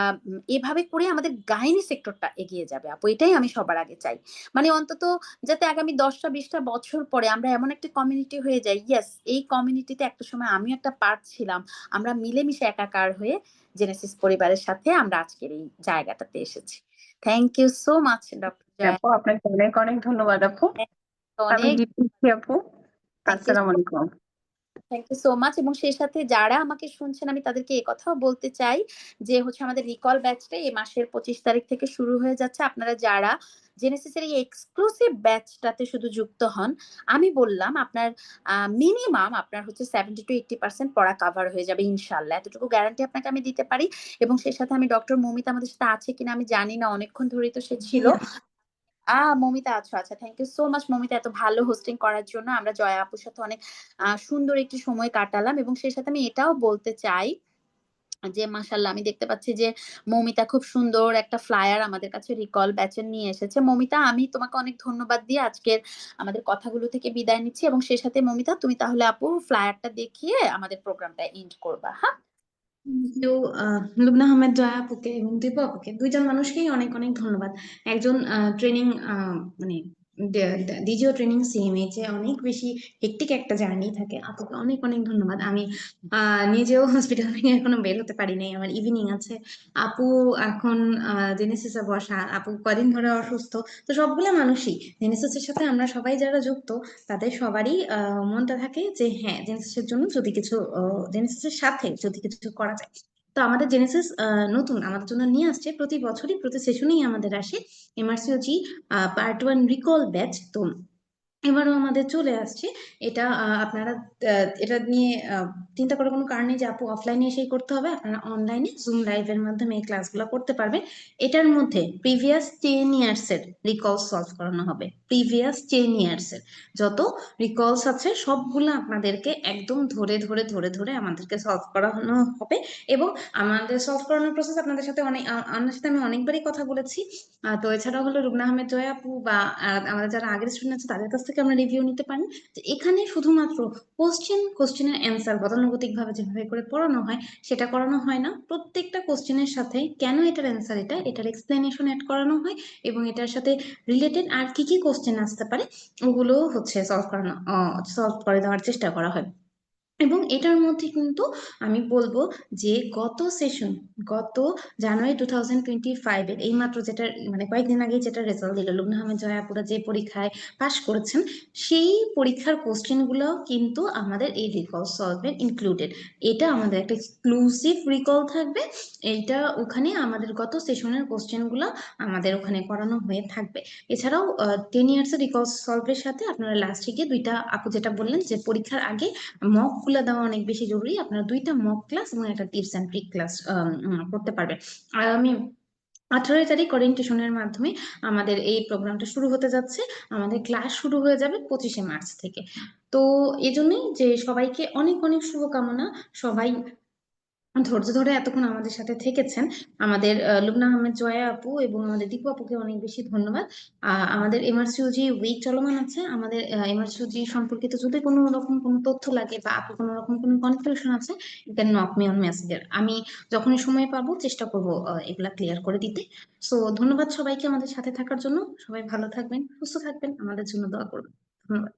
এভাবে করে আমাদের গাইনি সেক্টরটা এগিয়ে যাবে আপু, এটাই আমি সবার আগে চাই। মানে অন্তত যাতে আগামী 10টা 20টা বছর পরে আমরা এমন একটা কমিউনিটি হয়ে যাই, ইয়েস এই কমিউনিটিতে একটা সময় আমিও একটা পার্ট ছিলাম, আমরা মিলেমিশে একাকার হয়ে জেনেসিস পরিবারের সাথে আমরা আজকের এই জায়গাটাতে এসেছি। Thank you so much doctor Joya. আপু আপনাকে অনেক অনেক ধন্যবাদ আপু। আমি অনেক জিতেছি আপু। থ্যাংক ইউ, আসসালামু আলাইকুম। Thank you so much. এবং সেই সাথে যারা আমাকে শুনছেন আমি তাদেরকে কথাও বলতে চাই যে হচ্ছে আমাদের রিকল ব্যাচটা এই মাসের 25 তারিখ থেকে শুরু হয়ে যাচ্ছে। আপনারা যারা জেনেসিসের এই এক্সক্লুসিভ ব্যাচটাতে শুধু যুক্ত হন, আমি বললাম আপনার মিনিমাম আপনার হচ্ছে 70 to 80% পড়া কাভার হয়ে যাবে ইনশাল্লাহ, এতটুকু গ্যারান্টি আপনাকে আমি দিতে পারি। এবং সেই সাথে আমি ডক্টর মৌমিতা আমাদের সাথে আছে কিনা আমি জানি না, অনেকক্ষণ ধরেই তো সে ছিল। মমিতা আছো, আচ্ছা thank you so much Momita, এত ভালো হোস্টিং করার জন্য। আমরা জয়া আপুর সাথে অনেক সুন্দর একটি সময় কাটালাম। এবং সেই সাথে আমি এটাও বলতে চাই যে মাশাল্লাহ আমি দেখতে পাচ্ছি যে মমিতা খুব সুন্দর একটা ফ্লায়ার আমাদের কাছে রিকল ব্যাচের নিয়ে এসেছে। মমিতা আমি তোমাকে অনেক ধন্যবাদ দিয়ে আজকের আমাদের কথাগুলো থেকে বিদায় নিচ্ছি। এবং সেই সাথে মমিতা তুমি তাহলে আপু ফ্লায়ারটা দেখিয়ে আমাদের প্রোগ্রামটা এন্ড করবা। হ্যাঁ, কেউ লুবনা আহমেদ জয়া আপুকে এবং দীপা আপুকে, দুইজন মানুষকেই অনেক অনেক ধন্যবাদ। একজন ট্রেনিং মানে দ্বিতীয় ট্রেনিং সিএমএইচে অনেক বেশি হেক্টিক একটা জার্নি থাকে, আপুকে অনেক অনেক ধন্যবাদ। আমি নিজেও হসপিটাল থেকে এখনো বের হতে পারি নাই, আমার ইভিনিং আছে। আপু এখন জেনেসিসে বসা, আপু কদিন ধরে অসুস্থ। তো সবগুলো মানুষই জেনেসিসের সাথে আমরা সবাই যারা যুক্ত তাদের সবারই মনটা থাকে যে হ্যাঁ জেনেসিসের জন্য যদি কিছু জেনেসিসের সাথে যদি কিছু করা যায়। তো আমাদের জেনেসিস নতুন আমাদের জন্য নিয়ে আসছে, প্রতি বছরই প্রতি সেশনেই আমাদের আসে এমআরসিওজি পার্ট 1 রিকল ব্যাচ। তো এবারও আমাদের চলে আসছে এটা। আপনারা এটা নিয়ে চিন্তা করার কোনো কারণ নেই যে আপু অফলাইনে এসেই করতে হবে, আপনারা অনলাইনে জুম লাইভের মাধ্যমে এই ক্লাসগুলো করতে পারবেন। এটার মধ্যে প্রিভিয়াস 10 years এর রিকল সলভ করানো হবে, প্রিভিয়াস 10 years এর যত রিকলস আছে সবগুলো আপনাদেরকে একদম ধরে ধরে ধরে ধরে আমাদেরকে সলভ করানো হবে। এবং আমাদের সলভ করানোর প্রসেস আপনাদের সাথে আপনার সাথে আমি অনেকবারই কথা বলেছি। তো এছাড়াও হলো রুবনা আহমেদ জয়া আপু বা আমাদের যারা আগের স্টুডেন্ট আছে তাদের কাছ থেকে আমরা রিভিউ নিতে পারি। যে এখানে শুধুমাত্র কোশ্চেনের অ্যান্সার গতানুগতিক ভাবে যেভাবে করে পড়ানো হয় সেটা করানো হয় না, প্রত্যেকটা কোশ্চেনের সাথে কেন এটার অ্যান্সার এটার এক্সপ্লেনেশন অ্যাড করানো হয়, এবং এটার সাথে রিলেটেড আর কি কি কোশ্চেন আসতে পারে ওগুলো হচ্ছে সলভ করে দেওয়ার চেষ্টা করা হয়। এবং এটার মধ্যে কিন্তু আমি বলবো যে গত জানুয়ারি 2025-এর এইমাত্র যেটা মানে কয়েকদিন আগে যেটা রেজাল্ট দিল, লুবনা আহমেদ জয়াপুরা যে পরীক্ষায় পাশ করেছেন সেই পরীক্ষার কোশ্চেনগুলো কিন্তু আমাদের এই রিকল সলভের ইনক্লুডেড। এটা আমাদের একটা এক্সক্লুসিভ রিকল থাকবে, এইটা ওখানে আমাদের গত সেশনের কোশ্চেনগুলো আমাদের ওখানে করানো হয়ে থাকবে। এছাড়াও 10 years রিকল সলভের সাথে আপনারা লাস্টে গিয়ে দুইটা, আপু যেটা বললেন যে পরীক্ষার আগে মক গুলা দেওয়া অনেক বেশি জরুরি, আপনারা দুইটা মক ক্লাস এবং একটা টিপস অ্যান্ড ট্রিক ক্লাস করতে পারবেন। আর আমি 18 তারিখ ওরিয়েন্টেশনের মাধ্যমে আমাদের এই প্রোগ্রামটা শুরু হতে যাচ্ছে, আমাদের ক্লাস শুরু হয়ে যাবে 25শে মার্চ থেকে। তো এজন্যই যে সবাইকে অনেক অনেক শুভকামনা, সবাই ধৈর্য ধরে এতক্ষণ আমাদের সাথে থেকেছেন। আমাদের লুবনা আহমেদ জয়া আপু এবং আমাদের দীপু আপুকে অনেক বেশি ধন্যবাদ। আমাদের এমআরসিওজি উইক চলমান আছে। আমাদের এমআরসিওজি সম্পর্কিত যদি কোনো রকম কোনো তথ্য লাগে বা আপু কোনো রকম কোনো কনফিউশন আছে, you can knock me on messenger. আমি যখনই সময় পাবো চেষ্টা করবো এগুলা ক্লিয়ার করে দিতে। সো ধন্যবাদ সবাইকে আমাদের সাথে থাকার জন্য। সবাই ভালো থাকবেন, সুস্থ থাকবেন, আমাদের জন্য দোয়া করবেন। ধন্যবাদ।